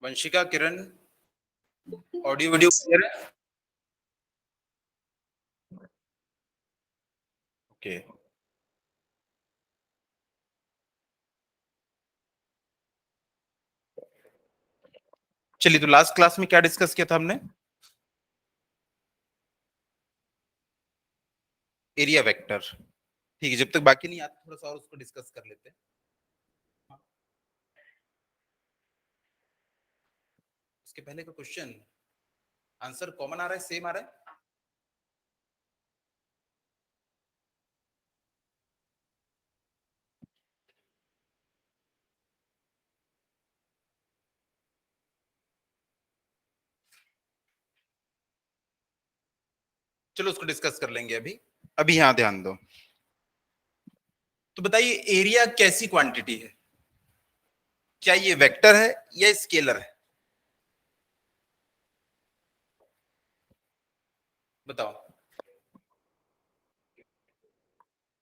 वंशिका, किरण, audio video clear है? Okay. चलिए, तो लास्ट क्लास में क्या डिस्कस किया था हमने? Area vector. ठीक है, जब तक बाकी नहीं आता थोड़ा सा और उसको डिस्कस कर लेते हैं। उसके पहले का क्वेश्चन आंसर कॉमन आ रहा है, सेम आ रहा है? चलो उसको डिस्कस कर लेंगे अभी। अभी यहां ध्यान दो। तो बताइए, एरिया कैसी क्वांटिटी है? क्या ये वेक्टर है या स्केलर है? बताओ।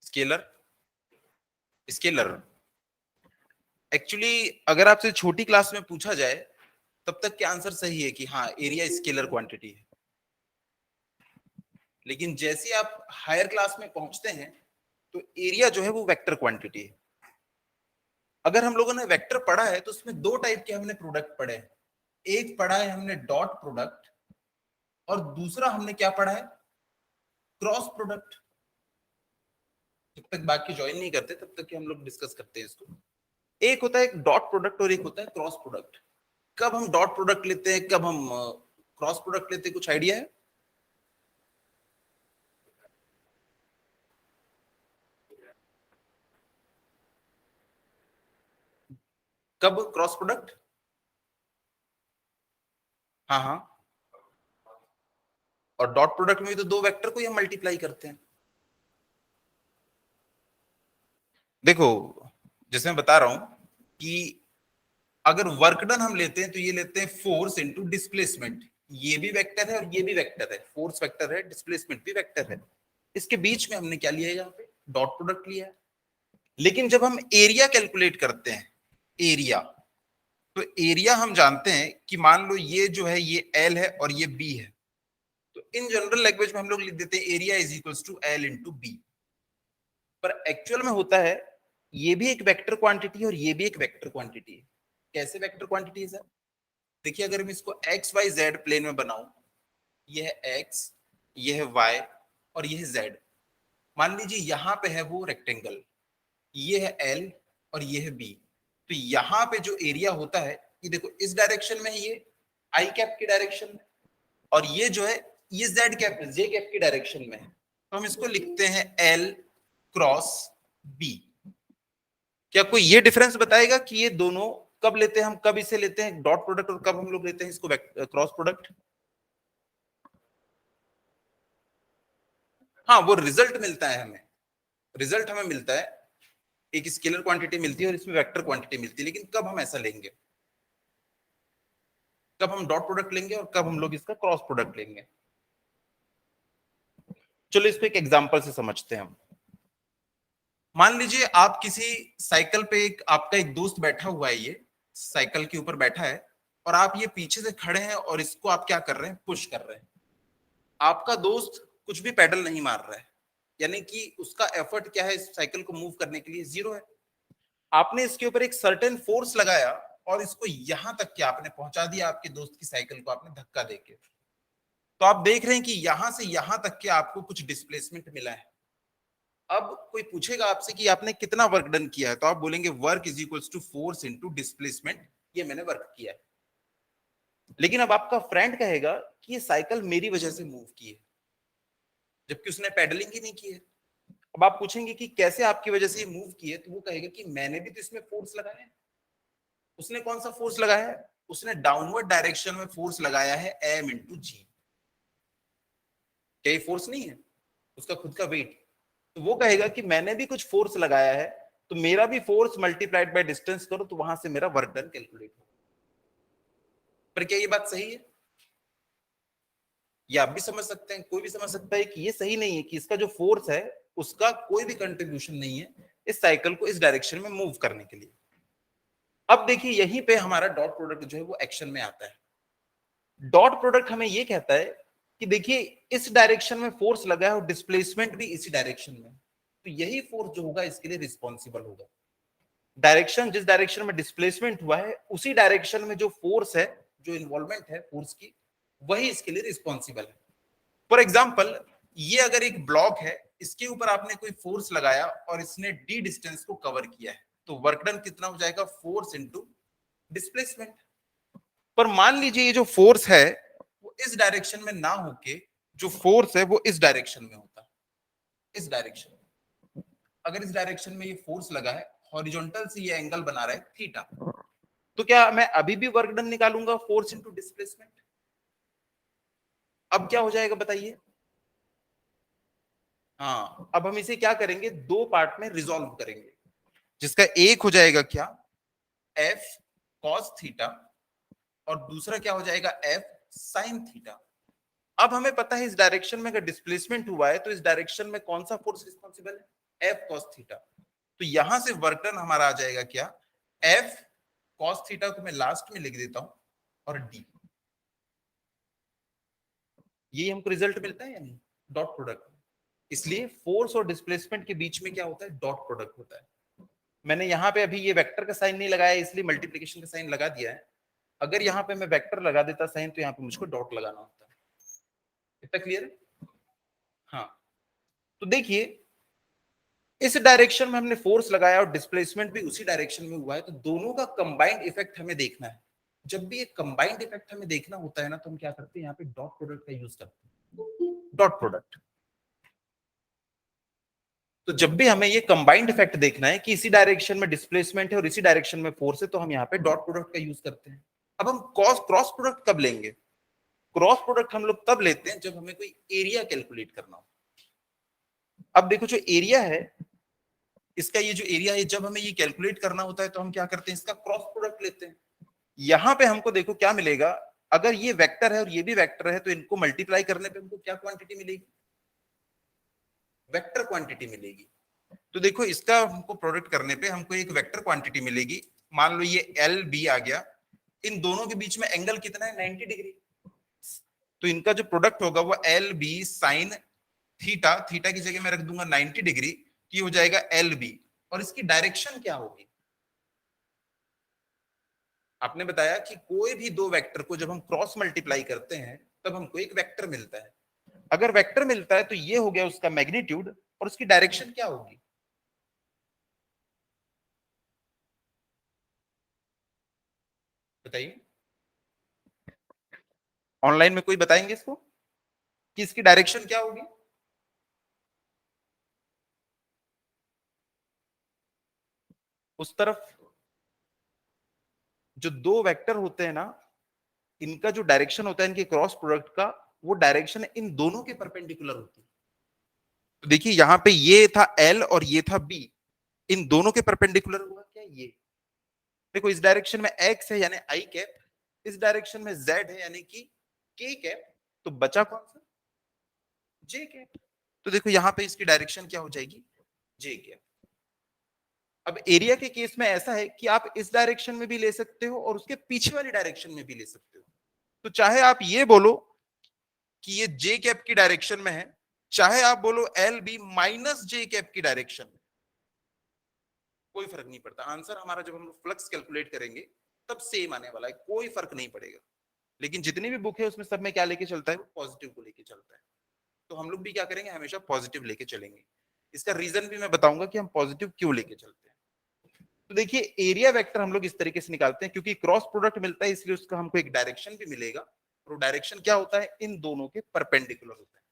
स्केलर। स्केलर। एक्चुअली अगर आपसे छोटी क्लास में पूछा जाए तब तक के आंसर सही है कि हाँ, एरिया स्केलर क्वांटिटी है। लेकिन जैसे आप हायर क्लास में पहुंचते हैं तो एरिया जो है वो वेक्टर क्वांटिटी है। अगर हम लोगों ने वेक्टर पढ़ा है तो उसमें दो टाइप के हमने प्रोडक्ट पढ़े हैं। एक पढ़ा है हमने डॉट प्रोडक्ट, और दूसरा हमने क्या पढ़ा है? Cross product. जब तक बाकी ज्वाइन नहीं करते तब तक कि हम लोग डिस्कस करते हैं इसको। एक होता है एक डॉट प्रोडक्ट और एक होता है क्रॉस प्रोडक्ट। कब हम डॉट प्रोडक्ट लेते हैं, कब हम क्रॉस प्रोडक्ट लेते हैं, कुछ आइडिया है? कब क्रॉस प्रोडक्ट? हाँ हाँ। और डॉट प्रोडक्ट में भी तो दो वेक्टर को ही हम मल्टीप्लाई करते हैं। देखो, जैसे मैं बता रहा हूं कि अगर वर्क डन हम लेते हैं तो ये लेते हैं फोर्स इनटू डिस्प्लेसमेंट। ये भी वेक्टर है और ये भी वेक्टर है, फोर्स वेक्टर है, डिस्प्लेसमेंट भी वेक्टर है। इसके बीच में हमने क्या लिया है? यहाँ पे डॉट प्रोडक्ट लिया है। लेकिन जब हम एरिया कैलकुलेट करते हैं, एरिया, तो एरिया हम जानते हैं कि मान लो ये जो है ये एल है और ये बी है। तो इन जनरल लैंग्वेज में हम लोग लिख देते हैं area is equals to L into B. पर एक्चुअल में होता है ये भी एक वेक्टर क्वांटिटी है और ये भी एक वेक्टर क्वांटिटी है। कैसे वेक्टर क्वांटिटी है सर? देखिए, अगर मैं इसको एक्स वाई जेड प्लेन में बनाऊं, ये है एक्स, ये है वाई और ये है जेड। मान लीजिए यहां पे है वो रेक्टेंगल, ये है एल और ये है बी। तो यहां पे जो एरिया होता है, ये देखो इस डायरेक्शन में है, ये आई कैप की डायरेक्शन में, और ये जो है ये जेड कैप जे कैप की डायरेक्शन में है। तो हम इसको लिखते हैं एल क्रॉस बी। क्या कोई ये डिफरेंस बताएगा कि ये दोनों कब लेते हैं? हम कब इसे लेते हैं डॉट प्रोडक्ट और कब हम लोग लेते हैं इसको क्रॉस प्रोडक्ट? हाँ, वो रिजल्ट मिलता है हमें। रिजल्ट हमें मिलता है, एक स्केलर क्वांटिटी मिलती है और इसमें वेक्टर क्वांटिटी मिलती है। लेकिन कब हम ऐसा लेंगे? कब हम डॉट प्रोडक्ट लेंगे और कब हम लोग इसका क्रॉस प्रोडक्ट लेंगे? चलो इसको एक एग्जांपल से समझते हैं हम। मान लीजिए आप किसी साइकिल पे, एक आपका एक दोस्त बैठा हुआ है, ये साइकिल के ऊपर बैठा है, और आप ये पीछे से खड़े हैं और इसको आप क्या कर रहे हैं? पुश कर रहे हैं। आपका दोस्त कुछ भी पैडल नहीं मार रहा है, यानी कि उसका एफर्ट क्या है इस साइकिल को मूव करने के लिए? जीरो है। आपने इसके ऊपर एक सर्टेन फोर्स लगाया और इसको यहां तक क्या आपने पहुंचा दिया, आपके दोस्त की साइकिल को आपने धक्का देके। तो आप देख रहे हैं कि यहां से यहां तक के आपको कुछ डिस्प्लेसमेंट मिला है। अब कोई पूछेगा आपसे कि आपने कितना वर्क डन किया है, तो आप बोलेंगे work is equals to force into displacement. ये मैंने वर्क किया है। लेकिन अब आपका फ्रेंड कहेगा कि ये साइकिल मेरी वजह से मूव की है, जबकि उसने पेडलिंग ही नहीं की है। अब आप पूछेंगे कि कैसे आपकी वजह से ये मूव की है, तो वो कहेगा कि मैंने भी तो इसमें फोर्स लगाया है। उसने कौन सा फोर्स लगाया है? उसने डाउनवर्ड डायरेक्शन में फोर्स लगाया है, एम इंटू जी। क्या ये फोर्स नहीं है उसका खुद का वेट? तो वो कहेगा कि मैंने भी कुछ फोर्स लगाया है, तो मेरा भी फोर्स मल्टीप्लाइड बाय डिस्टेंस करो, तो वहां से मेरा वर्क डन कैलकुलेट हो। पर क्या ये बात सही है? ये आप भी समझ सकते हैं, कोई भी समझ सकता है कि ये सही नहीं है, कि इसका जो फोर्स है उसका कोई भी कंट्रीब्यूशन नहीं है इस साइकिल को इस डायरेक्शन में मूव करने के लिए। अब देखिए यहीं पे हमारा डॉट प्रोडक्ट जो है वो एक्शन में आता है। डॉट प्रोडक्ट हमें ये कहता है कि देखिए इस डायरेक्शन में फोर्स लगा है और डिस्प्लेसमेंट भी इसी डायरेक्शन में, तो यही फोर्स जो होगा इसके लिए रिस्पॉन्सिबल होगा। डायरेक्शन, जिस डायरेक्शन में डिस्प्लेसमेंट हुआ है उसी डायरेक्शन में जो फोर्स है, जो इन्वॉल्वमेंट है फोर्स की, वही इसके लिए रिस्पॉन्सिबल है। फॉर एग्जाम्पल, ये अगर एक ब्लॉक है, इसके ऊपर आपने कोई फोर्स लगाया और इसने डी डिस्टेंस को कवर किया है, तो वर्क डन कितना हो जाएगा? Force into displacement. पर मान लीजिए ये जो फोर्स है वो इस डायरेक्शन में ना होके जो फोर्स है वो इस डायरेक्शन में होता, इस डायरेक्शन में। अगर इस डायरेक्शन में ये फोर्स लगा है, हॉरिजॉन्टल से ये एंगल बना रहा है थीटा, तो क्या मैं अभी भी वर्क डन निकालूंगा फोर्स इंटू डिस्प्लेसमेंट? अब क्या हो जाएगा बताइए? हाँ, अब हम इसे क्या करेंगे, दो पार्ट में रिजॉल्व करेंगे, जिसका एक हो जाएगा क्या, एफ कॉस थीटा, और दूसरा क्या हो जाएगा, एफ साइन थीटा। अब हमें पता है इस डायरेक्शन में अगर डिस्प्लेसमेंट हुआ है तो इस डायरेक्शन में कौन सा फोर्स रिस्पॉन्सिबल है, एफ कॉस थीटा। तो यहां से वर्क डन हमारा आ जाएगा क्या, एफ कॉस थीटा को मैं लास्ट में लिख देता हूं और डी। ये हमको रिजल्ट मिलता है या नहीं, डॉट प्रोडक्ट। इसलिए फोर्स और डिस्प्लेसमेंट के बीच में क्या होता है, डॉट प्रोडक्ट होता है। मैंने यहाँ पे अभी ये वेक्टर का साइन नहीं लगाया इसलिए मल्टीप्लीकेशन का साइन लगा दिया है। अगर यहाँ पे मैं वेक्टर लगा देता साइन तो यहाँ पे मुझको डॉट लगाना होता है। इतना क्लियर है? हाँ, तो देखिए इस डायरेक्शन में हमने फोर्स लगाया और डिस्प्लेसमेंट भी उसी डायरेक्शन में हुआ है, तो दोनों का कंबाइंड इफेक्ट हमें देखना है। जब भी एक कंबाइंड इफेक्ट हमें देखना होता है ना, तो हम क्या करते हैं, यहाँ पे डॉट प्रोडक्ट का यूज करते हैं, डॉट प्रोडक्ट। तो जब भी हमें ये कंबाइंड इफेक्ट देखना है कि इसी डायरेक्शन में डिस्प्लेसमेंट है और इसी डायरेक्शन में फोर्स है, तो हम यहाँ पे डॉट प्रोडक्ट का यूज करते हैं। अब हम क्रॉस प्रोडक्ट कब लेंगे? क्रॉस प्रोडक्ट हम लोग तब लेते हैं जब हमें कोई एरिया कैलकुलेट करना हो। अब देखो जो एरिया है, इसका ये जो एरिया है, जब हमें ये कैलकुलेट करना होता है तो हम क्या करते हैं, इसका क्रॉस प्रोडक्ट लेते हैं। यहां पे हमको देखो क्या मिलेगा, अगर ये वेक्टर है और ये भी वेक्टर है तो इनको मल्टीप्लाई करने पे हमको क्या क्वांटिटी मिलेगी, वेक्टर क्वांटिटी मिलेगी। तो देखो इसका हमको प्रोडक्ट करने पे हमको एक वेक्टर क्वांटिटी मिलेगी। मान लो ये एल बी आ गया, इन दोनों के बीच में एंगल कितना है, 90 डिग्री। तो इनका जो प्रोडक्ट होगा वो L B sine theta, theta की जगह मैं रख दूंगा 90 डिग्री, ये हो जाएगा एल बी। और इसकी डायरेक्शन क्या होगी? आपने बताया कि कोई भी दो वेक्टर को जब हम क्रॉस मल्टीप्लाई करते हैं तब हमको एक वेक्टर मिलता है। अगर वेक्टर मिलता है तो ये हो गया उसका मैग्नीट्यूड, और उसकी डायरेक्शन क्या होगी? बताइए, ऑनलाइन में कोई बताएंगे इसको कि इसकी डायरेक्शन क्या होगी? उस तरफ जो दो वेक्टर होते हैं ना, इनका जो डायरेक्शन होता है इनके क्रॉस प्रोडक्ट का, वो डायरेक्शन इन दोनों के परपेंडिकुलर होती है। तो देखिए यहां पे ये था एल और ये था बी, इन दोनों के परपेंडिकुलर हुआ क्या ये? देखो इस डायरेक्शन में एक्स है यानी आई कैप, इस डायरेक्शन में जेड है यानी कि के कैप, तो बचा कौन सा, जे कैप। तो देखो यहाँ पे इसकी डायरेक्शन क्या हो जाएगी, जे कैप। अब एरिया के केस में ऐसा है कि आप इस डायरेक्शन में भी ले सकते हो और उसके पीछे वाली डायरेक्शन में भी ले सकते हो। तो चाहे आप ये बोलो कि ये जे कैप की डायरेक्शन में है, चाहे आप बोलो एल बी माइनस जे कैप की डायरेक्शन में, कोई फर्क नहीं पड़ता। आंसर हमारा जब हम फ्लक्स कैलकुलेट करेंगे तब सेम आने वाला है, कोई फर्क नहीं पड़ेगा। लेकिन जितनी भी बुक है उसमें सब में क्या लेके चलता है, पॉजिटिव को लेके चलता है। तो हम लोग भी क्या करेंगे, हमेशा पॉजिटिव लेके चलेंगे। इसका रीजन भी मैं बताऊंगा कि हम पॉजिटिव क्यों लेके चलते हैं। तो देखिए एरिया वेक्टर हम लोग इस तरीके से निकालते हैं, क्योंकि क्रॉस प्रोडक्ट मिलता है इसलिए उसका हमको एक डायरेक्शन भी मिलेगा, और डायरेक्शन क्या होता है, इन दोनों के परपेंडिकुलर होता है।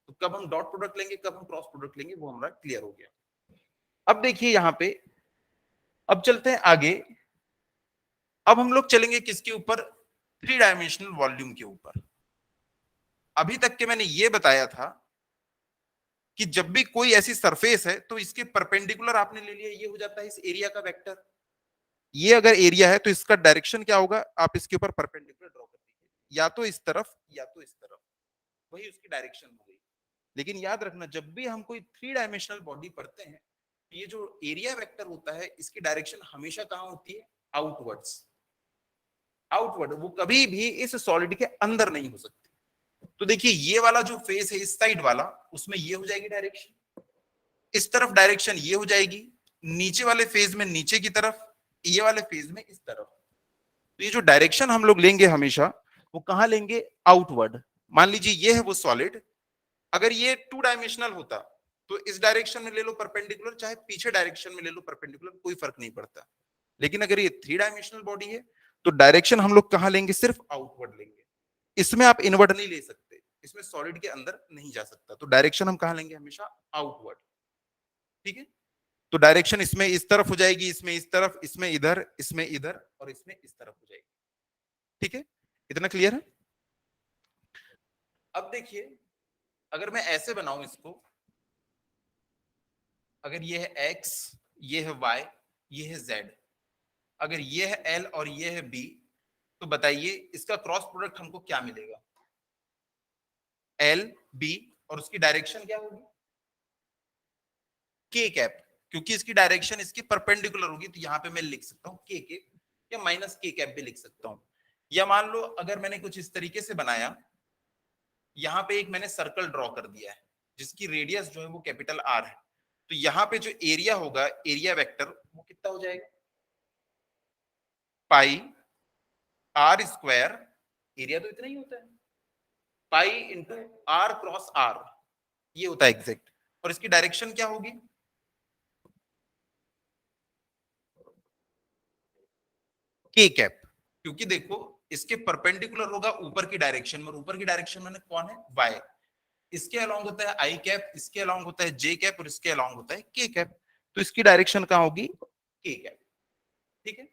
तो कब हम डॉट प्रोडक्ट लेंगे, कब हम क्रॉस प्रोडक्ट लेंगे, वो हमारा क्लियर हो गया। अब देखिए यहाँ पे, अब चलते हैं आगे। अब हम लोग चलेंगे किसके ऊपर, थ्री डायमेंशनल वॉल्यूम के ऊपर। अभी तक के मैंने ये बताया था कि जब भी कोई ऐसी सरफेस है तो इसके परपेंडिकुलर आपने ले लिया, ये हो जाता है इस एरिया का वेक्टर। ये अगर एरिया है तो इसका डायरेक्शन क्या होगा, आप इसके ऊपर परपेंडिकुलर ड्रॉ कर दीजिए, या तो इस तरफ या तो इस तरफ, वही उसकी डायरेक्शन हो गई। लेकिन याद रखना जब भी हम कोई थ्री डायमेंशनल बॉडी पढ़ते हैं, ये जो एरिया वेक्टर होता है इसकी डायरेक्शन हमेशा कहाँ होती है, आउटवर्ड्स, आउटवर्ड, वो कभी भी इस सॉलिड के अंदर नहीं हो सकती। तो देखिए ये वाला जो फेस है इस साइड वाला, उसमें ये हो जाएगी डायरेक्शन, इस तरफ डायरेक्शन ये हो जाएगी, नीचे वाले फेज में नीचे की तरफ, ये वाले फेज में इस तरफ। तो ये जो डायरेक्शन हम लोग लेंगे हमेशा, वो कहां लेंगे? आउटवर्ड। मान लीजिए ये है वो सॉलिड, अगर ये 2 डायमेंशनल होता तो इस डायरेक्शन में ले लो परपेंडिकुलर, चाहे पीछे डायरेक्शन में ले लो परपेंडिकुलर, कोई फर्क नहीं पड़ता। लेकिन अगर ये 3 डायमेंशनल बॉडी है तो डायरेक्शन हम लोग कहां लेंगे? सिर्फ आउटवर्ड लेंगे। इसमें आप इनवर्ड नहीं ले सकते, इसमें सॉलिड के अंदर नहीं जा सकता, तो डायरेक्शन हम कहां लेंगे? हमेशा आउटवर्ड। ठीक है, तो डायरेक्शन इसमें इस तरफ हो जाएगी, इसमें इस तरफ, इसमें इधर, इसमें इधर, और इसमें इस तरफ हो जाएगी। ठीक है, इतना क्लियर है? अब देखिए अगर मैं ऐसे बनाऊं इसको, अगर ये है x, ये है y, ये है z, अगर ये है l और ये है b, तो बताइए इसका क्रॉस प्रोडक्ट हमको क्या मिलेगा? l b, और उसकी डायरेक्शन क्या होगी? k कैप, क्योंकि इसकी डायरेक्शन इसकी परपेंडिकुलर होगी, तो यहां पे मैं लिख सकता हूं k कैप, या माइनस k कैप भी लिख सकता हूं। या मान लो अगर मैंने कुछ इस तरीके से बनाया, यहां पे एक मैंने सर्कल ड्रॉ कर दिया है जिसकी रेडियस जो है वो कैपिटल R है, तो यहां पे जो एरिया होगा, एरिया वेक्टर, वो कितना हो जाएगा? पाई R स्क्वायर, एरिया तो इतना ही होता है, pi into R cross R, ये होता है एग्जैक्ट। और इसकी डायरेक्शन क्या होगी? K कैप, क्योंकि देखो इसके परपेंडिकुलर होगा ऊपर की डायरेक्शन में, और ऊपर की डायरेक्शन में कौन है? Y। इसके अलोंग होता है आई कैप, इसके अलोंग होता है जे कैप, और इसके अलोंग होता है के कैप, तो इसकी डायरेक्शन कहां होगी? के कैप। ठीक है,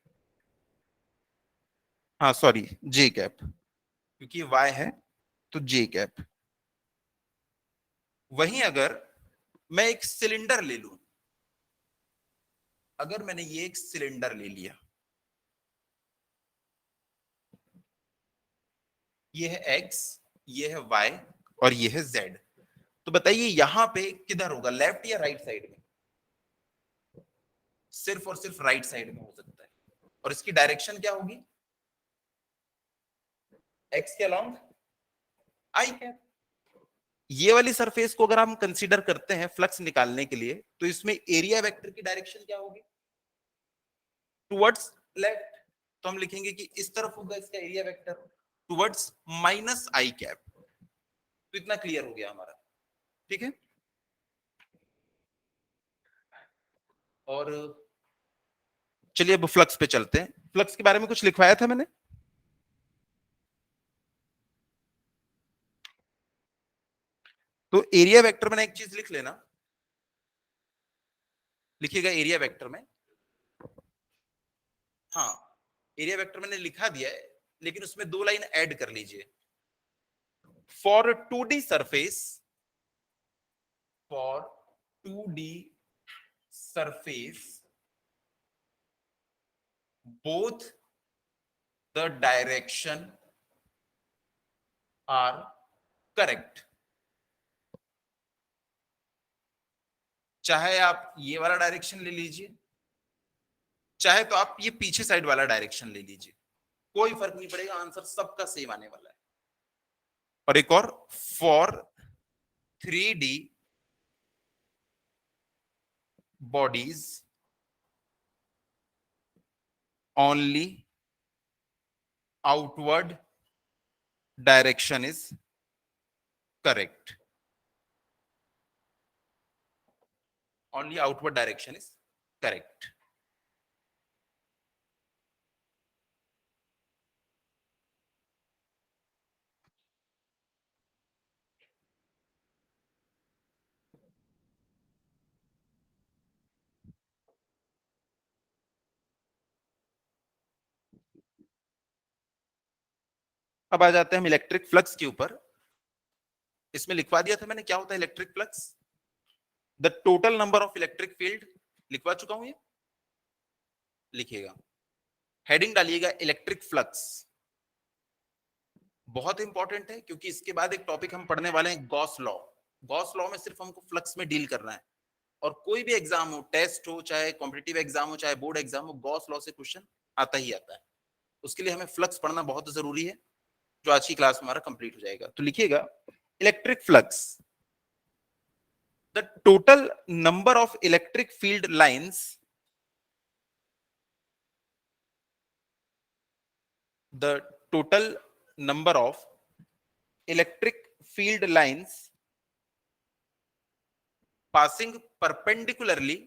हाँ सॉरी, जे कैप, क्योंकि वाई है तो जे कैप। वहीं अगर मैं एक सिलेंडर ले लूं, अगर मैंने ये एक सिलेंडर ले लिया, ये है एक्स, ये है वाई, और ये है जेड, तो बताइए यहां पे किधर होगा? लेफ्ट या राइट साइड में? सिर्फ और सिर्फ राइट साइड में हो सकता है। और इसकी डायरेक्शन क्या होगी? एक्स के अलोंग आई कैप। ये वाली सरफेस को अगर हम कंसीडर करते हैं फ्लक्स निकालने के लिए, तो इसमें एरिया वेक्टर की डायरेक्शन क्या होगी? Towards left. तो हम लिखेंगे कि इस तरफ होगा इसका एरिया वेक्टर, टुवर्ड्स माइनस आई कैप। तो इतना क्लियर हो गया हमारा। ठीक है, और चलिए अब फ्लक्स पे चलते हैं। फ्लक्स के बारे में कुछ लिखवाया था मैंने, तो एरिया वेक्टर मैंने एक चीज लिख लेना, लिखिएगा एरिया वेक्टर में। हाँ, एरिया वेक्टर मैंने लिखा दिया है, लेकिन उसमें 2 लाइन ऐड कर लीजिए। For 2D surface, for 2D surface, both the direction are correct। चाहे आप ये वाला डायरेक्शन ले लीजिए, चाहे तो आप ये पीछे साइड वाला डायरेक्शन ले लीजिए, कोई फर्क नहीं पड़ेगा, आंसर सबका सेम आने वाला है। और एक और, for 3D bodies only outward direction is correct. Only outward direction is correct. अब आ जाते हैं हम इलेक्ट्रिक फ्लक्स के ऊपर। इसमें लिखवा दिया था मैंने क्या होता है electric flux, the total number of electric field, लिखवा चुका हूं ये, लिखिएगा, हेडिंग डालिएगा इलेक्ट्रिक फ्लक्स। बहुत इंपॉर्टेंट है, क्योंकि इसके बाद एक टॉपिक हम पढ़ने वाले हैं गॉस लॉ। गॉस लॉ में सिर्फ हमको फ्लक्स में डील करना है, और कोई भी एग्जाम हो, टेस्ट हो, चाहे कॉम्पिटिटिव एग्जाम हो, चाहे बोर्ड एग्जाम हो, गॉस लॉ से क्वेश्चन आता ही आता है। उसके लिए हमें फ्लक्स पढ़ना बहुत जरूरी है, जो आज की क्लास में हमारा कंप्लीट हो जाएगा। तो लिखिएगा electric flux, the total number of electric field lines, the total number of electric field lines passing perpendicularly,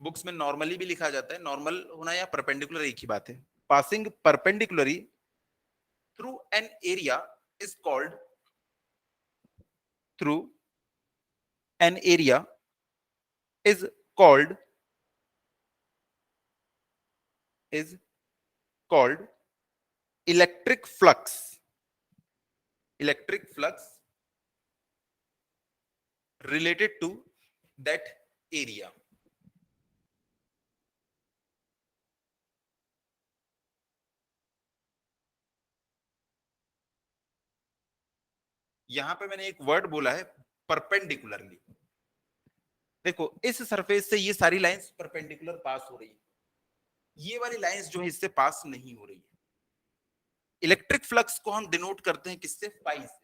books में नॉर्मली भी लिखा जाता है, नॉर्मल होना या परपेंडिकुलर एक ही बात है, passing perpendicularly through an area is called, through an area is called, is called electric flux, electric flux related to that area। यहां पे मैंने एक वर्ड बोला है परपेंडिकुलरली। देखो इस सरफेस से ये सारी लाइंस परपेंडिकुलर पास हो रही है, ये वाली लाइंस जो है इससे पास नहीं हो रही है। इलेक्ट्रिक फ्लक्स को हम डिनोट करते हैं किससे? फाई से।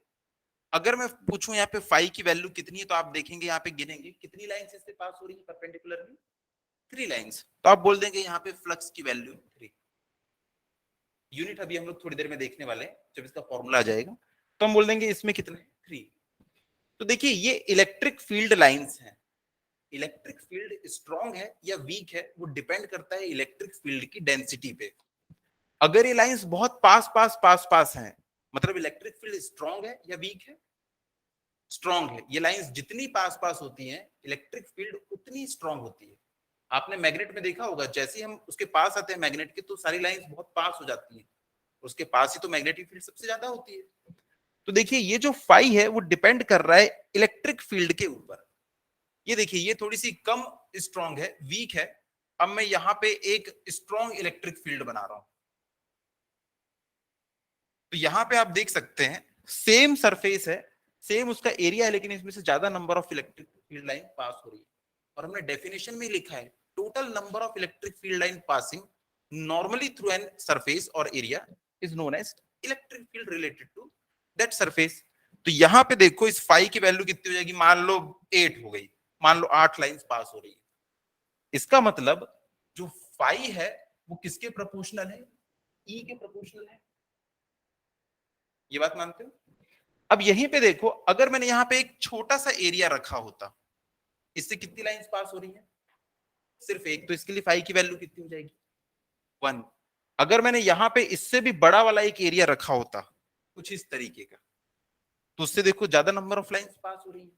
अगर मैं पूछूं यहाँ पे फाई की वैल्यू कितनी है, तो आप देखेंगे यहाँ पे गिनेंगे कितनी लाइंस इससे पास हो रही है परपेंडिकुलरली, 3 लाइंस। तो आप बोल देंगे यहाँ पे फ्लक्स की वैल्यू 3 यूनिट। अभी हम लोग थोड़ी देर में देखने वाले हैं, जब इसका फॉर्मूला आ जाएगा तो हम बोल देंगे इसमें कितने, 3। तो देखिए ये इलेक्ट्रिक फील्ड लाइंस हैं। इलेक्ट्रिक फील्ड स्ट्रॉन्ग है या वीक है वो डिपेंड करता है इलेक्ट्रिक फील्ड की डेंसिटी पे। अगर ये लाइंस बहुत पास पास पास पास हैं, मतलब इलेक्ट्रिक फील्ड स्ट्रॉन्ग है या वीक है? स्ट्रॉन्ग है। ये लाइंस जितनी पास पास होती हैं इलेक्ट्रिक फील्ड उतनी स्ट्रॉन्ग होती है। आपने मैग्नेट में देखा होगा, जैसे ही हम उसके पास आते हैं मैग्नेट के, तो सारी लाइंस बहुत पास हो जाती हैं, उसके पास ही तो मैग्नेटिक फील्ड सबसे ज्यादा होती है। तो देखिए ये जो फाई है वो डिपेंड कर रहा है इलेक्ट्रिक फील्ड के ऊपर। ये देखिए ये थोड़ी सी कम स्ट्रॉन्ग है, वीक है। अब मैं यहां पे एक स्ट्रॉन्ग इलेक्ट्रिक फील्ड बना रहा हूं, तो यहां पे आप देख सकते हैं सेम सरफेस है, सेम उसका एरिया है, लेकिन इसमें से ज्यादा number of electric field line pass हो रही है। और हमने डेफिनेशन में लिखा है total number of electric field line passing normally through an surface और area is known as electric field related to that surface. तो यहां पे देखो इस फाई की वैल्यू कितनी हो जाएगी, मान लो 8 हो गई, मान लो 8 लाइंस पास हो रही है। इसका मतलब जो फाई है वो किसके प्रोपोर्शनल है? ई के प्रोपोर्शनल है। ये बात मानते हो? अब यहीं पे देखो, अगर मैंने यहां पे एक छोटा सा एरिया रखा होता, इससे कितनी लाइंस पास हो रही है? सिर्फ एक। तो इसके लिए फाई की वैल्यू कितनी हो जाएगी? 1। अगर मैंने यहां पे इससे भी बड़ा वाला एक एरिया रखा होता कुछ इस तरीके का, तो उससे देखो ज्यादा नंबर ऑफ लाइंस पास हो रही है।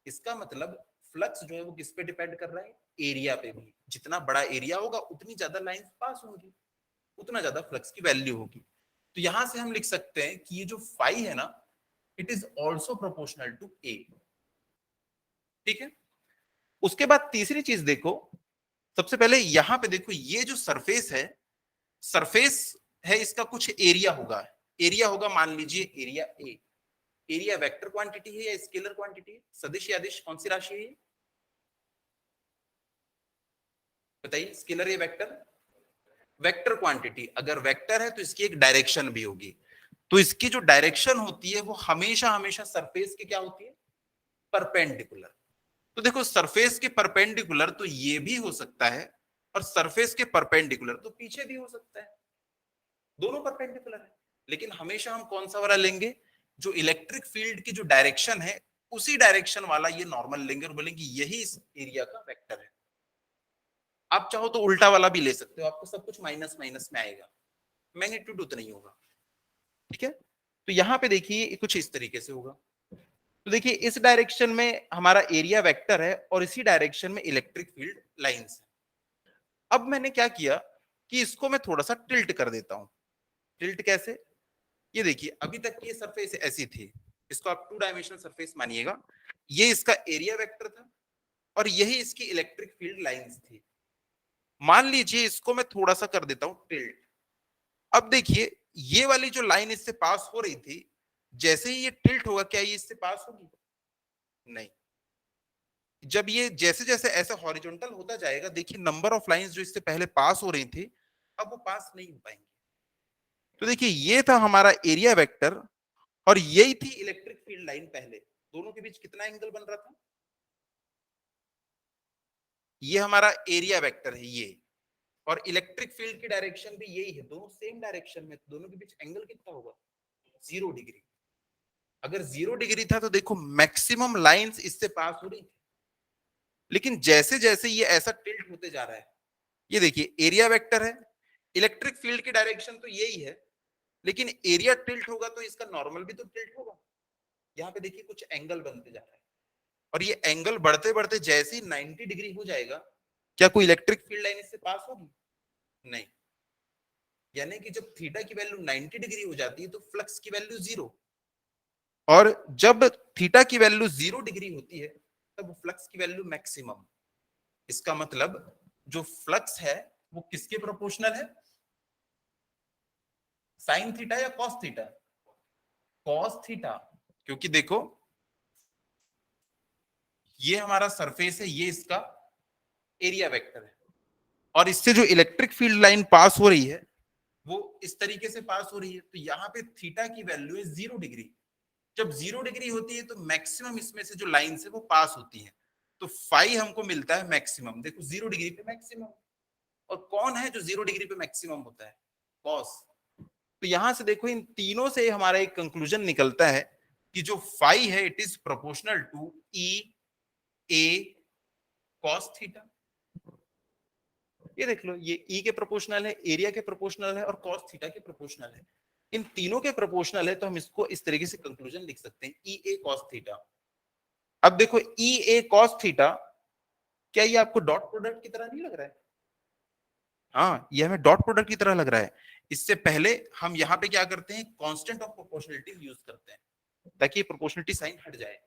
इसका मतलब फ्लक्स जो है वो किस पे डिपेंड कर रहा है? एरिया पे भी। जितना बड़ा एरिया होगा उतनी ज्यादा लाइंस पास होंगी, उतना ज्यादा फ्लक्स की वैल्यू होगी। तो यहां से हम लिख सकते हैं कि ये जो फाई है ना, it is also proportional to A. ठीक है। उसके बाद तीसरी चीज देखो, सबसे पहले यहां पे देखो ये जो सरफेस है, सरफेस है, इसका कुछ एरिया होगा। एरिया होगा, मान लीजिए area A. Area vector quantity है या स्केलर क्वांटिटी है? सदिश या अदिश, कौन सी राशि है? बताइए, स्केलर या वेक्टर? Vector quantity. अगर वेक्टर है तो इसकी एक डायरेक्शन भी होगी, तो इसकी जो डायरेक्शन होती है वो हमेशा हमेशा सरफेस की क्या होती है? परपेंडिकुलर। तो देखो सरफेस के परपेंडिकुलर तो ये भी हो सकता है, और सरफेस के परपेंडिकुलर तो पीछे भी हो सकता है, दोनों परपेंडिकुलर है। लेकिन हमेशा हम कौन सा वाला लेंगे? जो इलेक्ट्रिक फील्ड की जो डायरेक्शन है उसी डायरेक्शन वाला ये नॉर्मल लेंगे और बोलेंगे यही इस एरिया का वेक्टर है। आप चाहो तो उल्टा वाला भी ले सकते हो, आपको सब कुछ माइनस माइनस में आएगा, मैग्नीट्यूड उतना ही होगा। ठीक है। तो यहां पे देखिए कुछ इस तरीके से होगा। तो देखिए इस डायरेक्शन में हमारा एरिया वेक्टर है और इसी डायरेक्शन में इलेक्ट्रिक फील्ड लाइंस है। अब मैंने क्या किया कि इसको मैं थोड़ा सा टिल्ट कर देता हूं। टिल्ट कैसे? ये देखिए अभी तक ये सरफेस ऐसी थी, इसको आप 2 डायमेंशनल सरफेस मानिएगा। ये इसका एरिया वेक्टर था और यही इसकी इलेक्ट्रिक फील्ड लाइंस थी। मान लीजिए इसको मैं थोड़ा सा कर देता हूं टिल्ट। अब देखिए ये वाली जो लाइन इससे पास हो रही थी, जैसे ही ये टिल्ट होगा क्या ये इससे पास होगी? नहीं। जब ये जैसे जैसे ऐसे हॉरिजॉन्टल होता जाएगा, देखिए नंबर ऑफ लाइंस जो इससे पहले पास हो रही थी अब वो पास नहीं हो पाएंगे। तो देखिए ये था हमारा एरिया वेक्टर और यही थी इलेक्ट्रिक फील्ड लाइन। पहले दोनों के बीच कितना एंगल बन रहा था? ये हमारा एरिया वेक्टर है ये, और इलेक्ट्रिक फील्ड की डायरेक्शन भी यही है, दोनों सेम डायरेक्शन में, दोनों के बीच एंगल कितना होगा? 0 डिग्री। अगर 0 डिग्री था तो देखो मैक्सिमम लाइंस इससे पास हो रही थी, लेकिन जैसे जैसे ये ऐसा टिल्ट होते जा रहा है, ये देखिए एरिया वेक्टर है, इलेक्ट्रिक फील्ड की डायरेक्शन तो यही है, लेकिन एरिया टिल्ट होगा तो इसका नॉर्मल भी तो टिल्ट होगा। यहाँ पे देखिए कुछ एंगल बनते जा रहा है, और ये एंगल बढ़ते बढ़ते जैसे ही 90 डिग्री हो जाएगा, क्या कोई इलेक्ट्रिक फील्ड लाइन इससे पास होगी? नहीं। यानी कि जब थीटा की वैल्यू 90 डिग्री हो जाती है तो फ्लक्स की वैल्यू 0, और जब थीटा की वैल्यू 0 डिग्री होती है तब फ्लक्स की वैल्यू मैक्सिमम। इसका मतलब जो फ्लक्स है वो किसके प्रोपोर्शनल है? साइन थीटा या कॉस थीटा? Cos theta. क्योंकि देखो ये हमारा सरफेस है, ये इसका एरिया वेक्टर है, और इससे जो इलेक्ट्रिक फील्ड लाइन पास हो रही है वो इस तरीके से पास हो रही है, तो यहाँ पे थीटा की वैल्यू है 0 डिग्री। जब 0 डिग्री होती है तो मैक्सिमम इसमें से जो लाइंस है वो पास होती है, तो फाई हमको मिलता है मैक्सिमम। देखो 0 डिग्री पे मैक्सिमम, और कौन है जो 0 डिग्री पे मैक्सिमम होता है? कॉस। तो यहां से देखो इन तीनों से हमारा एक कंक्लूजन निकलता है कि जो फाई है it is proportional to E A cos theta. ये देख लो, ये ई के प्रोपोर्शनल है, एरिया के प्रोपोर्शनल है, और कॉस थीटा के प्रोपोर्शनल है। इन तीनों के प्रोपोर्शनल है तो हम इसको इस तरीके से कंक्लूजन लिख सकते हैं, ई ए कॉस थीटा। अब देखो ई ए कॉस थीटा, क्या ये आपको डॉट प्रोडक्ट की तरह नहीं लग रहा है? हाँ, ये हमें डॉट प्रोडक्ट की तरह लग रहा है। इससे पहले हम यहाँ पे क्या करते हैं, कांस्टेंट ऑफ प्रोपोर्शनलिटी यूज करते हैं ताकि प्रोपोर्शनलिटी साइन हट जाए।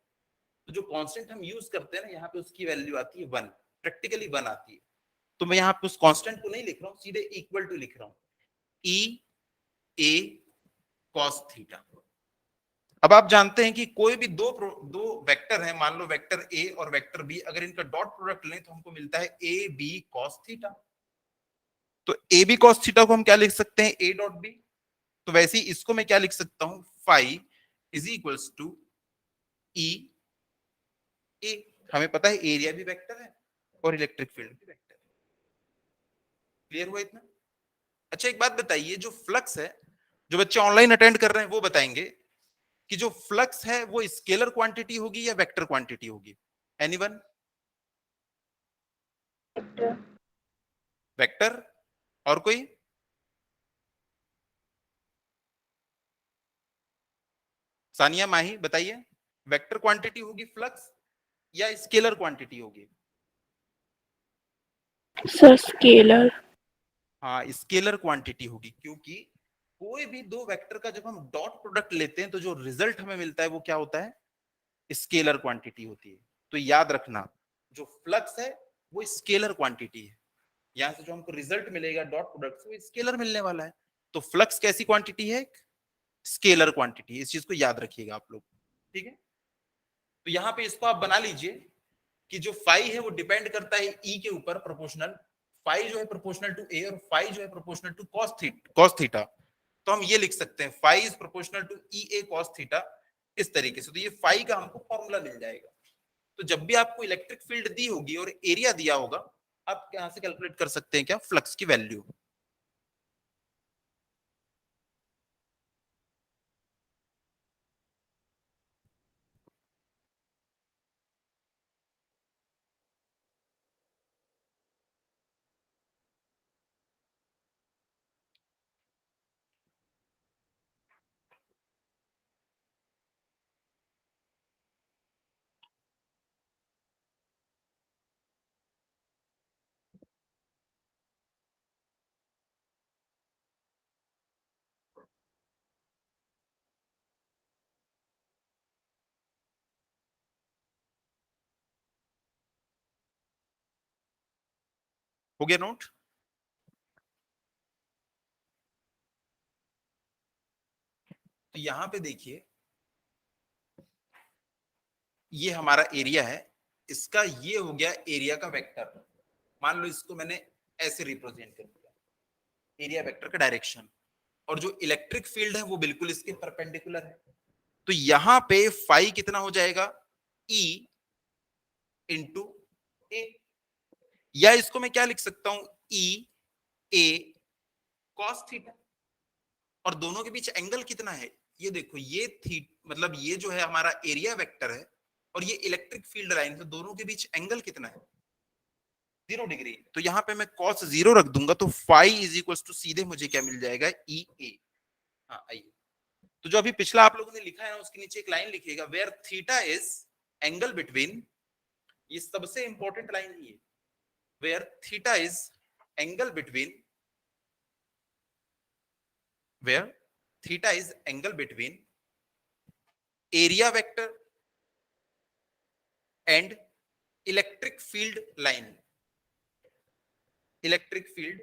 तो जो कांस्टेंट हम यूज करते हैं ना, यहाँ पे उसकी वैल्यू आती है 1, प्रैक्टिकली 1 आती है। तो मैं यहाँ पे उस कांस्टेंट को नहीं लिख रहा हूँ, सीधे इक्वल टू लिख रहा हूँ, ई ए कॉस थीटा। अब आप जानते हैं कि कोई भी दो वेक्टर है, मान लो वेक्टर ए और वेक्टर बी, अगर इनका डॉट प्रोडक्ट लें तो हमको मिलता है ए बी कॉस थीटा। तो ए बी कॉस थीटा को हम क्या लिख सकते हैं, ए डॉट बी। तो वैसे ही इसको मैं क्या लिख सकता हूं, phi is equals to E ए। हमें पता है एरिया भी वेक्टर है और इलेक्ट्रिक फील्ड भी वेक्टर है। क्लियर हुआ इतना? अच्छा एक बात बताइए, जो फ्लक्स है, जो बच्चे ऑनलाइन अटेंड कर रहे हैं वो बताएंगे कि जो फ्लक्स है वो स्केलर क्वांटिटी होगी या वेक्टर क्वांटिटी होगी? एनीवन? वेक्टर। और कोई? सानिया माही बताइए, वेक्टर क्वांटिटी होगी फ्लक्स या स्केलर क्वांटिटी होगी? Sir scalar. हाँ, स्केलर क्वांटिटी होगी, क्योंकि कोई भी दो वेक्टर का जब हम डॉट प्रोडक्ट लेते हैं तो जो रिजल्ट हमें मिलता है वो क्या होता है, स्केलर क्वांटिटी होती है। तो याद रखना, जो फ्लक्स है वो स्केलर क्वांटिटी है, यहां से जो हमको रिजल्ट मिलेगा डॉट प्रोडक्ट से वो स्केलर मिलने वाला है। तो फ्लक्स कैसी क्वांटिटी है, स्केलर क्वांटिटी। इस चीज को याद रखिएगा आप लोग, ठीक है? तो यहाँ पे इसको आप बना लीजिए कि जो फाई है वो डिपेंड करता है ई के ऊपर प्रोपोर्शनल। फाई जो है प्रोपोर्शनल टू ए और फाई जो है प्रोपोर्शनल टू कॉस थीटा। तो हम ये लिख सकते हैं phi is proportional to E A cos theta, इस तरीके से। तो ये फाई का हमको फॉर्मूला मिल जाएगा। तो जब भी आपको इलेक्ट्रिक फील्ड दी होगी और एरिया दिया होगा, आप यहां से कैलकुलेट कर सकते हैं क्या, फ्लक्स की वैल्यू। हो गया नोट? तो यहां पे देखिए, ये हमारा एरिया है, इसका ये हो गया एरिया का वेक्टर। मान लो इसको मैंने ऐसे रिप्रेजेंट कर दिया, एरिया वेक्टर का डायरेक्शन, और जो इलेक्ट्रिक फील्ड है वो बिल्कुल इसके परपेंडिकुलर है। तो यहां पे फाई कितना हो जाएगा, ई इंटू ए, या इसको मैं क्या लिख सकता हूं, ई ए कॉस थीटा। और दोनों के बीच एंगल कितना है, ये देखो, ये थी मतलब ये जो है हमारा एरिया वेक्टर है और ये इलेक्ट्रिक फील्ड लाइन, तो दोनों के बीच एंगल कितना है, 0 डिग्री। तो यहां पे मैं cos 0 रख दूंगा, तो फाई इज इक्वल टू सीधे मुझे क्या मिल जाएगा, ई ए। हाँ आइए, तो जो अभी पिछला आप लोगों ने लिखा है ना, उसके नीचे एक लाइन लिखिएगा, where theta is angle between, ये सबसे इंपॉर्टेंट लाइन है, where theta is angle between, where theta is angle between area vector and electric field line, electric field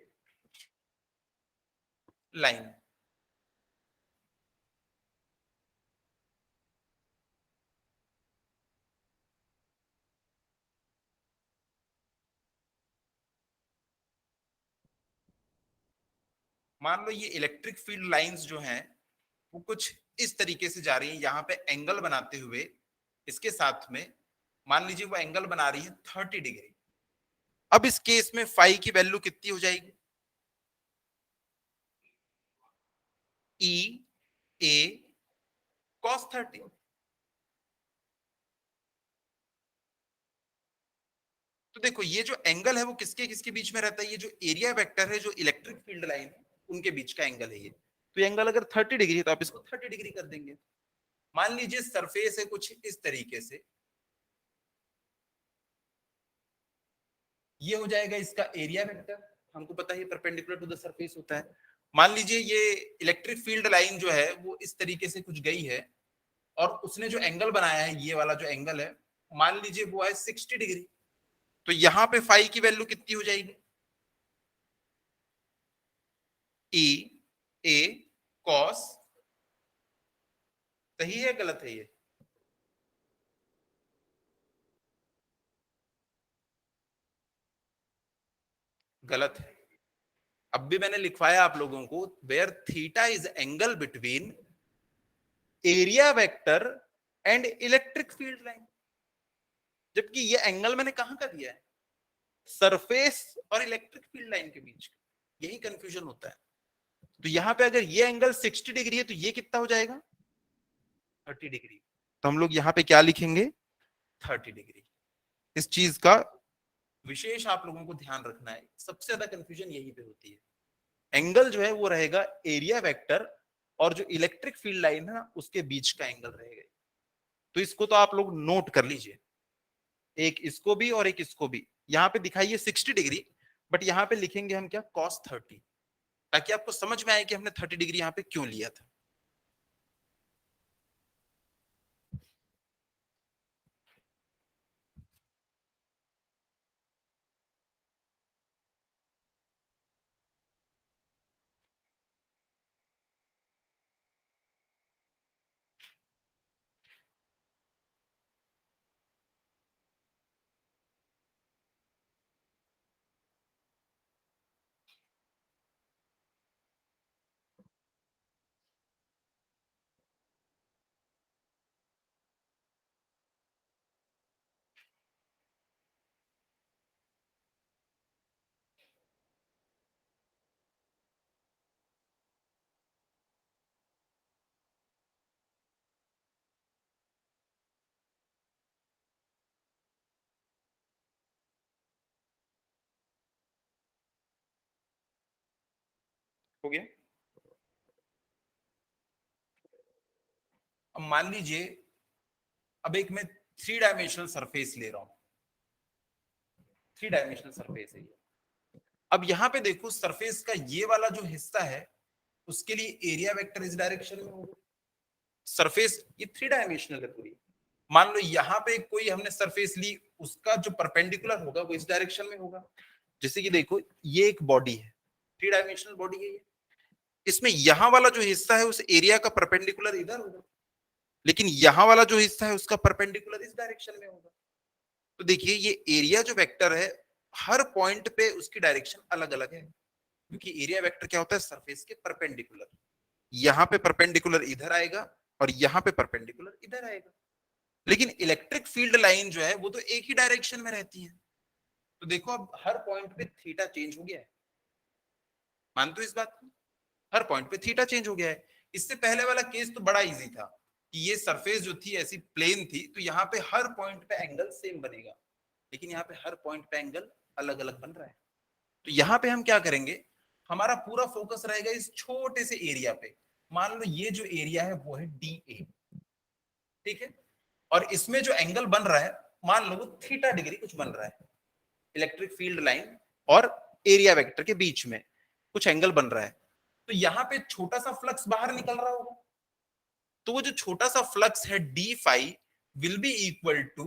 line. मान लो ये इलेक्ट्रिक फील्ड लाइंस जो हैं वो कुछ इस तरीके से जा रही है, यहां पे एंगल बनाते हुए इसके साथ में, मान लीजिए वो एंगल बना रही है 30 डिग्री। अब इस केस में फाई की वैल्यू कितनी हो जाएगी, ई ए कॉस 30। तो देखो ये जो एंगल है वो किसके किसके बीच में रहता है, ये जो एरिया वेक्टर है, जो इलेक्ट्रिक फील्ड लाइन है, उनके बीच का एंगल है ये। तो ये एंगल अगर 30 डिग्री है तो आप इसको 30 डिग्री कर देंगे। मान लीजिए सरफेस है कुछ इस तरीके से, ये हो जाएगा इसका एरिया वेक्टर, हमको पता है परपेंडिकुलर टू द सरफेस होता है। मान लीजिए ये इलेक्ट्रिक फील्ड लाइन जो है वो इस तरीके से कुछ गई है, और उसने जो एंगल बनाया है, ये वाला जो एंगल है, मान लीजिए वो है 60 डिग्री। तो यहां पे फाई की वैल्यू कितनी हो जाएगी, ई ए कॉस, सही है गलत है ये, गलत है। अब भी मैंने लिखवाया आप लोगों को, where theta is angle between area vector and electric field line, जबकि ये एंगल मैंने कहां का दिया है, सरफेस और इलेक्ट्रिक फील्ड लाइन के बीच। यही कंफ्यूजन होता है। तो यहां पे अगर ये एंगल 60 डिग्री है तो ये कितना हो जाएगा, 30 डिग्री। तो हम लोग यहाँ पे क्या लिखेंगे, 30 डिग्री। इस चीज का विशेष आप लोगों को ध्यान रखना है, सबसे ज्यादा कंफ्यूजन यही पे होती है। एंगल जो है वो रहेगा एरिया वेक्टर और जो इलेक्ट्रिक फील्ड लाइन है ना उसके बीच का एंगल रहेगा। तो इसको तो आप लोग नोट कर लीजिए, एक इसको भी और एक इसको भी। यहाँ पे दिखाइए 60 डिग्री, बट यहाँ पे लिखेंगे हम क्या, cos 30, ताकि आपको समझ में आए कि हमने 30 डिग्री यहाँ पे क्यों लिया था। हो गया। अब मान लीजिए, अब एक मैं 3 डायमेंशनल सरफेस ले रहा हूं, 3 डायमेंशनल सरफेस है ये। अब यहाँ पे देखो सरफेस का ये वाला जो हिस्सा है उसके लिए एरिया वेक्टर इस डायरेक्शन में होगा। सरफेस ये 3 डायमेंशनल है पूरी। मान लो यहाँ पे कोई हमने सरफेस ली, उसका जो परपेंडिकुलर होगा वो इस डायरेक्शन में होगा। जैसे कि देखो ये एक बॉडी है, 3 डायमेंशनल बॉडी है ये, इसमें यहाँ वाला जो हिस्सा है उस एरिया का परपेंडिकुलर इधर होगा, लेकिन यहाँ वाला जो हिस्सा है उसका परपेंडिकुलर इस डायरेक्शन में होगा। तो देखिए ये एरिया जो वेक्टर है हर पॉइंट पे उसकी डायरेक्शन अलग अलग है, क्योंकि एरिया वेक्टर क्या होता है, सरफेस के परपेंडिकुलर। यहाँ पे परपेंडिकुलर इधर आएगा और यहाँ पे परपेंडिकुलर इधर आएगा। लेकिन इलेक्ट्रिक फील्ड लाइन जो है वो तो एक ही डायरेक्शन में रहती है। तो देखो अब हर पॉइंट पे थीटा चेंज हो गया है, मानते हो इस बात को? हर पॉइंट पे थीटा चेंज हो गया है। इससे पहले वाला केस तो बड़ा इजी था कि ये सरफेस जो थी ऐसी प्लेन थी, तो यहाँ पे हर पॉइंट पे एंगल सेम बनेगा, लेकिन यहाँ पे हर पॉइंट पे एंगल अलग अलग बन रहा है। तो यहाँ पे हम क्या करेंगे, हमारा पूरा फोकस रहेगा इस छोटे से एरिया पे। मान लो ये जो एरिया है वो है डी ए, ठीक है, और इसमें जो एंगल बन रहा है मान लो वो थीटा डिग्री कुछ बन रहा है। इलेक्ट्रिक फील्ड लाइन और एरिया वेक्टर के बीच में कुछ एंगल बन रहा है, तो यहाँ पे छोटा सा फ्लक्स बाहर निकल रहा होगा। तो वो जो छोटा सा फ्लक्स है D phi will be equal to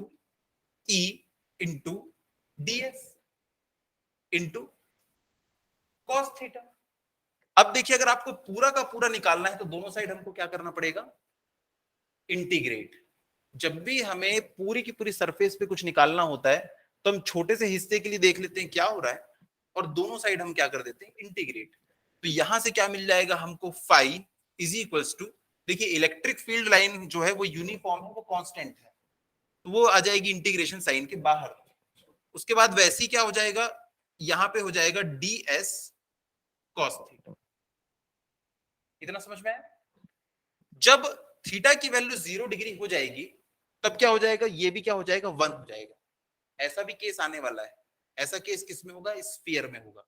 E into D S into cos theta. अब देखिए अगर आपको पूरा का पूरा निकालना है तो दोनों साइड हमको क्या करना पड़ेगा, इंटीग्रेट। जब भी हमें पूरी की पूरी सरफेस पे कुछ निकालना होता है तो हम छोटे से हिस्से के लिए देख लेते हैं क्या हो रहा है, और दोनों साइड हम क्या कर देते हैं, इंटीग्रेट। तो यहां से क्या मिल जाएगा हमको, फाई इज इक्वल्स टू, देखिए इलेक्ट्रिक फील्ड लाइन जो है वो यूनिफॉर्म है, वो कांस्टेंट है, तो वो आ जाएगी इंटीग्रेशन साइन के बाहर। उसके बाद वैसे ही क्या हो जाएगा, यहां पे हो जाएगा डी एस कॉस थीटा। इतना समझ में आया? जब थीटा की वैल्यू 0 डिग्री हो जाएगी तब क्या हो जाएगा, ये भी क्या हो जाएगा, 1 हो जाएगा। ऐसा भी केस आने वाला है। ऐसा केस किस में होगा, स्फीयर में होगा।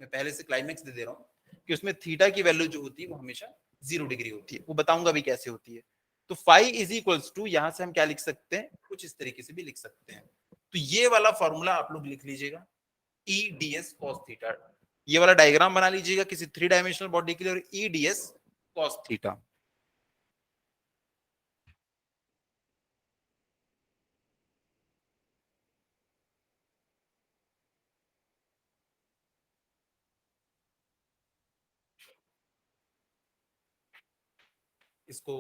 मैं पहले से क्लाइमेक्स दे रहा हूं कि उसमें थीटा की वैल्यू जो होती है वो हमेशा 0 डिग्री होती है, वो बताऊंगा भी कैसे होती है। तो फाई इज इक्वल्स टू, यहां से हम क्या लिख सकते हैं, कुछ इस तरीके से भी लिख सकते हैं। तो ये वाला फॉर्मूला आप लोग लिख लीजिएगा, ई डी एस कॉस थीटा। ये वाला डायग्राम बना लीजिएगा किसी 3 डायमेंशनल बॉडी के लिए, और E D S cos theta. इसको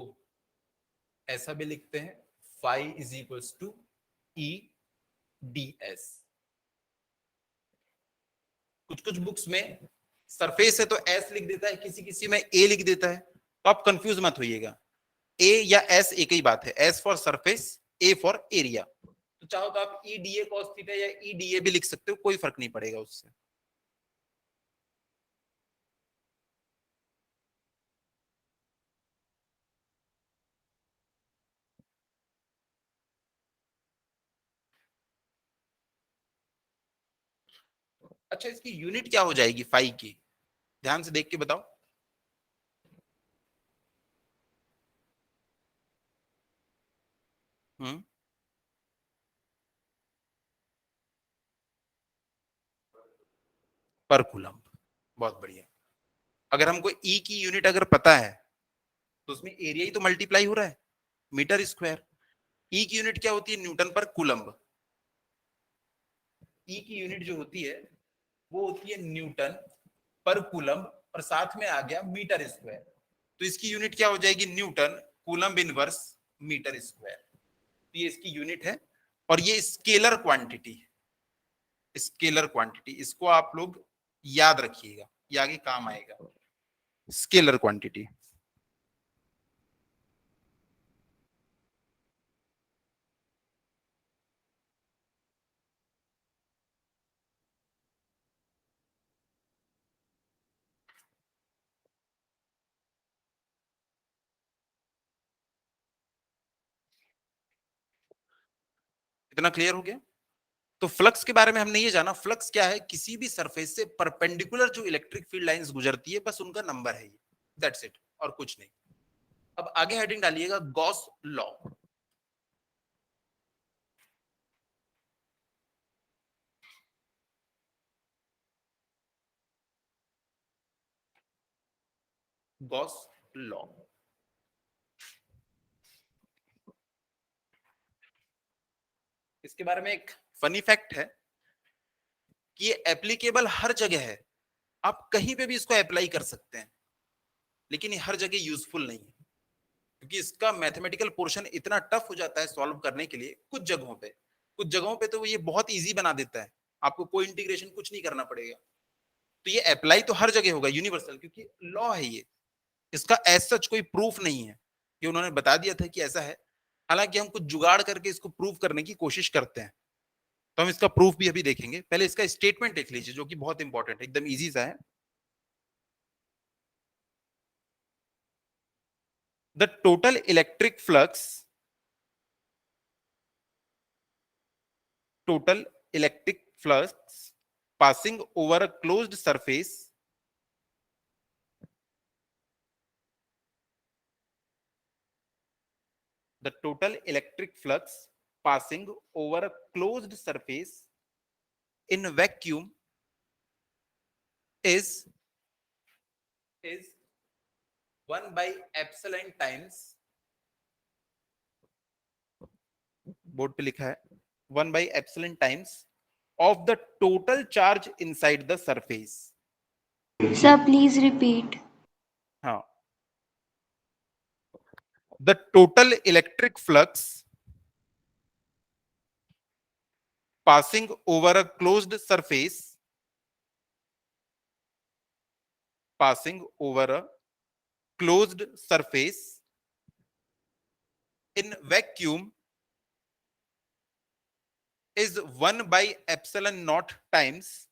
ऐसा भी लिखते हैं, phi is equals to E D S. कुछ कुछ बुक्स में सरफेस है तो एस लिख देता है, किसी किसी में ए लिख देता है, तो आप कंफ्यूज मत होइएगा। ए या एस एक ही बात है, S for surface, A for area. तो चाहो तो आप E D A cos theta या ई डी ए भी लिख सकते हो, कोई फर्क नहीं पड़ेगा उससे। अच्छा इसकी यूनिट क्या हो जाएगी फाई की, ध्यान से देख के बताओ। हम्म, पर कूलम। बहुत बढ़िया। अगर हमको ई की यूनिट अगर पता है तो उसमें एरिया ही तो मल्टीप्लाई हो रहा है, मीटर स्क्वायर। ई की यूनिट क्या होती है, न्यूटन पर कूलम्ब। ई की यूनिट जो होती है वो होती है न्यूटन पर कूलम्ब, और साथ में आ गया मीटर स्क्वायर। तो इसकी यूनिट क्या हो जाएगी, newton coulomb inverse metre square. ये इसकी यूनिट है, और ये स्केलर क्वांटिटी है, स्केलर क्वांटिटी, इसको आप लोग याद रखिएगा, ये आगे काम आएगा, स्केलर क्वांटिटी। इतना क्लियर हो गया? तो फ्लक्स के बारे में हमने ये जाना, फ्लक्स क्या है, किसी भी सरफेस से परपेंडिकुलर जो इलेक्ट्रिक फील्ड लाइंस गुजरती है बस उनका नंबर है ये, दैट्स इट, और कुछ नहीं। अब आगे हेडिंग डालिएगा गॉस लॉ। गॉस लॉ, इसके बारे में एक फनी फैक्ट है कि ये एप्लीकेबल हर जगह है, आप कहीं पे भी इसको अप्लाई कर सकते हैं, लेकिन ये हर जगह यूजफुल नहीं है, क्योंकि इसका मैथमेटिकल पोर्शन इतना टफ हो जाता है सॉल्व करने के लिए कुछ जगहों पे। कुछ जगहों पे तो ये बहुत इजी बना देता है, आपको कोई इंटीग्रेशन कुछ नहीं करना पड़ेगा। तो ये अप्लाई तो हर जगह होगा, यूनिवर्सल, क्योंकि लॉ है ये, इसका एज सच कोई प्रूफ नहीं है, ये उन्होंने बता दिया था कि ऐसा है। हालांकि हम कुछ जुगाड़ करके इसको प्रूव करने की कोशिश करते हैं, तो हम इसका प्रूफ भी अभी देखेंगे। पहले इसका स्टेटमेंट देख लीजिए जो कि बहुत इंपॉर्टेंट है, एकदम इजी सा है। The total electric flux, total electric flux passing over a closed surface the total electric flux passing over a closed surface in vacuum is 1 by epsilon times, board पे लिखा है 1 by epsilon times of the total charge inside the surface. Sir, please repeat. हाँ, the total electric flux passing over a closed surface, passing over a closed surface in vacuum is 1 by epsilon naught times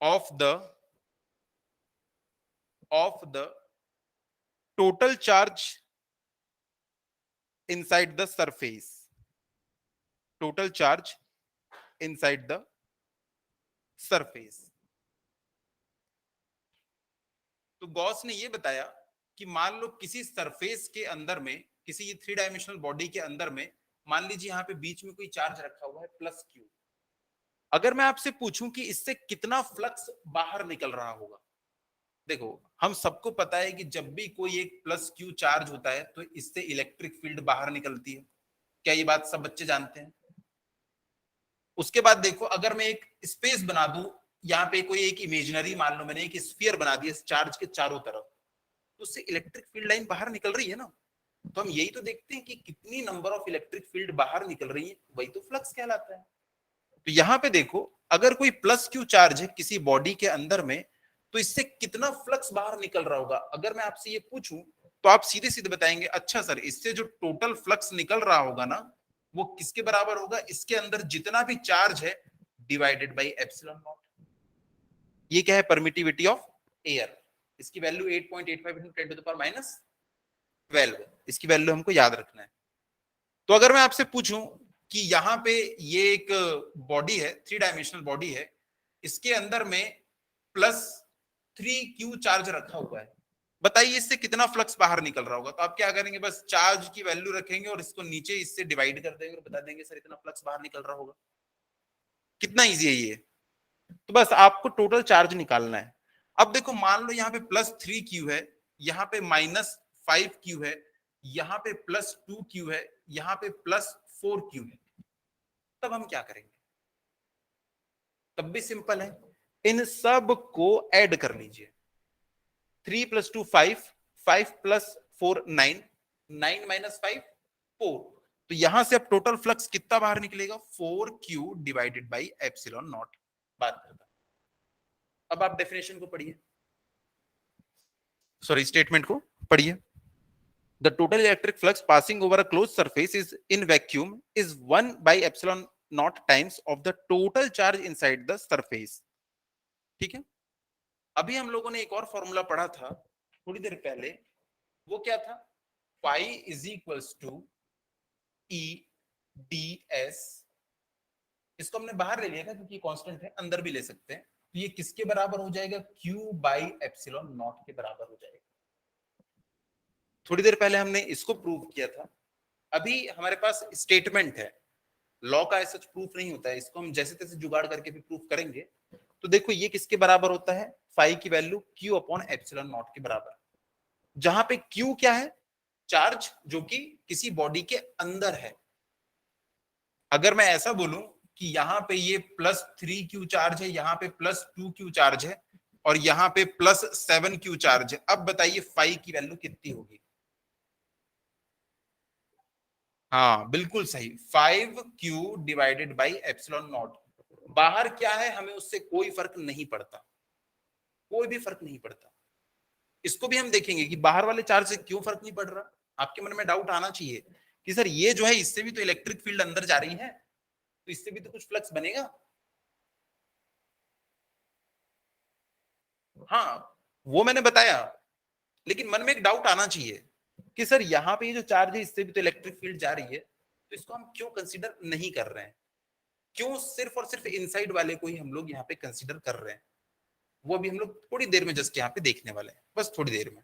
of the total charge inside the surface, total charge inside the surface. तो Gauss ने ये बताया कि मान लो किसी surface के अंदर में, किसी ये 3 डायमेंशनल बॉडी के अंदर में, मान लीजिए यहाँ पे बीच में कोई चार्ज रखा हुआ है प्लस क्यू। अगर मैं आपसे पूछूं कि इससे कितना फ्लक्स बाहर निकल रहा होगा, देखो हम सबको पता है कि जब भी कोई एक प्लस क्यू चार्ज होता है तो इससे इलेक्ट्रिक फील्ड बाहर निकलती है, क्या ये बात सब बच्चे जानते हैं? उसके बाद देखो, अगर मैं एक स्पेस बना दूं, यहाँ पे कोई एक इमेजिनरी, मान लो मैंने एक स्फीयर बना दिया इस चार्ज के चारों तरफ, तो उससे इलेक्ट्रिक फील्ड लाइन बाहर निकल रही है ना। तो हम यही तो देखते हैं कि कितनी नंबर ऑफ इलेक्ट्रिक फील्ड बाहर निकल रही है, वही तो फ्लक्स कहलाता है। तो यहाँ पे देखो, अगर कोई प्लस क्यू चार्ज है किसी बॉडी के अंदर में, तो इससे कितना फ्लक्स बाहर निकल रहा होगा। अगर मैं आपसे ये पूछूं तो आप सीधे सीधे बताएंगे, अच्छा सर इससे जो टोटल फ्लक्स निकल रहा होगा ना, वो किसके बराबर होगा? इसके अंदर जितना भी चार्ज है डिवाइडेड बाई एप्सिलॉन नॉट। ये क्या है? Permittivity of air. इसकी value 8.85 into 10 to the power -12, इसकी वैल्यू हमको याद रखना है। तो अगर मैं आपसे पूछूं कि यहाँ पे ये एक बॉडी है, 3 डायमेंशनल बॉडी है, इसके अंदर में +3Q चार्ज रखा हुआ है, बताइए इससे कितना फ्लक्स बाहर निकल रहा होगा। तो आप क्या करेंगे? बस चार्ज की वैल्यू रखेंगे और इसको नीचे इससे डिवाइड कर देंगे और बता देंगे सर इतना फ्लक्स बाहर निकल रहा होगा। कितना इजी है ये। तो बस आपको टोटल चार्ज निकालना है। अब देखो, मान लो यहाँ पे +3Q है, यहाँ पे -5Q है, यहाँ पे +2Q है, यहाँ पे +4Q है, तब हम क्या करेंगे? तब भी सिंपल है, इन सब को ऐड कर लीजिए। 3 + 2 5, 5 + 4 9, 9 - 5 4। तो यहां से अब टोटल फ्लक्स कितना बाहर निकलेगा? 4Q divided by epsilon not. बात करता, अब आप डेफिनेशन को पढ़िए, सॉरी स्टेटमेंट को पढ़िए। The total electric flux passing over a closed surface is in vacuum is 1 by epsilon naught times of the total charge inside the surface. ठीक है। अभी हम लोगों ने एक और फॉर्मूला पढ़ा था थोड़ी देर पहले, वो क्या था? phi is equals to E ds। इसको हमने बाहर ले लिया था क्योंकि कांस्टेंट है, अंदर भी ले सकते हैं। तो ये किसके बराबर हो जाएगा? Q बाई एप्सिलॉन नॉट के बराबर हो जाएगा। थोड़ी देर पहले हमने इसको प्रूव किया था। अभी हमारे पास स्टेटमेंट है, लॉ का ऐसा प्रूफ नहीं होता है, इसको हम जैसे तैसे जुगाड़ करके भी प्रूफ करेंगे। तो देखो ये किसके बराबर होता है? फाई की value Q upon epsilon not के बराबर, जहां पे Q क्या है? चार्ज जो कि किसी बॉडी के अंदर है। अगर मैं ऐसा बोलूं कि यहाँ पे ये +3Q चार्ज है, यहाँ पे +2Q चार्ज है और यहाँ पे +7Q चार्ज है, अब बताइए फाई की वैल्यू कितनी होगी? हाँ बिल्कुल सही, 5q divided by epsilon not. बाहर क्या है हमें उससे कोई फर्क नहीं पड़ता, कोई भी फर्क नहीं पड़ता। इसको भी हम देखेंगे कि बाहर वाले चार्ज से क्यों फर्क नहीं पड़ रहा। आपके मन में डाउट आना चाहिए कि सर ये जो है इससे भी तो इलेक्ट्रिक फील्ड अंदर जा रही है, तो इससे भी तो कुछ फ्लक्स बनेगा। हाँ वो मैंने बताया, लेकिन मन में एक डाउट आना चाहिए कि सर यहाँ पे ये जो चार्ज है इससे भी तो इलेक्ट्रिक फील्ड जा रही है, तो इसको हम क्यों कंसीडर नहीं कर रहे हैं, क्यों सिर्फ और सिर्फ इनसाइड वाले को ही हम लोग यहाँ पे कंसीडर कर रहे हैं। वो अभी हम लोग थोड़ी देर में जस्ट यहाँ पे देखने वाले हैं, बस थोड़ी देर में।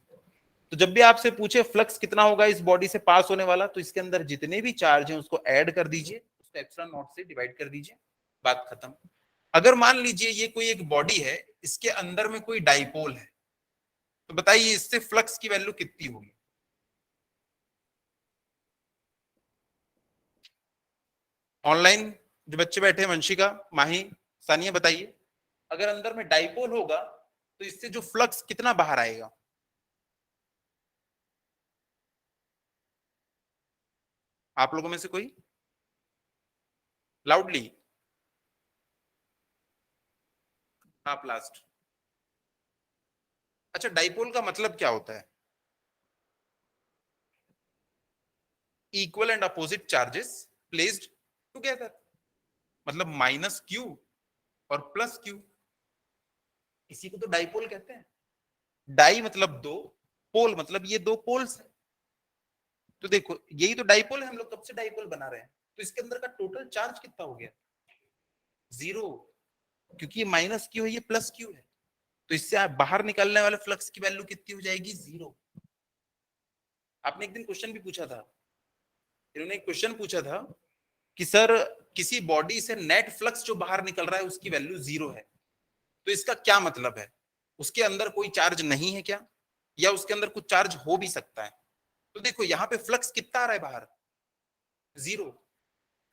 तो जब भी आपसे पूछे फ्लक्स कितना होगा इस बॉडी से पास होने वाला, तो इसके अंदर जितने भी चार्ज हैं उसको ऐड कर दीजिए, उसको एप्सिलॉन नॉट से डिवाइड कर दीजिए, बात खत्म। अगर मान लीजिए ये कोई एक बॉडी है, इसके अंदर में कोई डाइपोल है, तो बताइए इससे फ्लक्स की वैल्यू कितनी होगी। ऑनलाइन जो बच्चे बैठे हैं, वंशिका, माही, सानिया, बताइए अगर अंदर में डाइपोल होगा तो इससे जो फ्लक्स कितना बाहर आएगा। आप लोगों में से कोई लाउडली। आप लास्ट। अच्छा, डाइपोल का मतलब क्या होता है? Equal and opposite charges placed together, मतलब माइनस क्यू और प्लस क्यू, इसी को तो डाइपोल कहते हैं। डाई मतलब दो, पोल मतलब ये दो पोल्स है। तो देखो यही तो डाइपोल है, हम लोग कब से डाइपोल बना रहे हैं। तो इसके अंदर का टोटल चार्ज कितना हो गया? जीरो, क्योंकि ये माइनस क्यू है, ये प्लस क्यू है। तो इससे आप बाहर निकलने वाले फ्लक्स की वैल्यू कितनी हो जाएगी? जीरो। आपने एक दिन क्वेश्चन भी पूछा था, इन्होंने एक क्वेश्चन पूछा था कि सर किसी बॉडी से नेट फ्लक्स जो बाहर निकल रहा है उसकी वैल्यू जीरो है, तो इसका क्या मतलब है? उसके अंदर कोई चार्ज नहीं है क्या, या उसके अंदर कुछ चार्ज हो भी सकता है? तो देखो यहाँ पे फ्लक्स कितना आ रहा है बाहर? जीरो।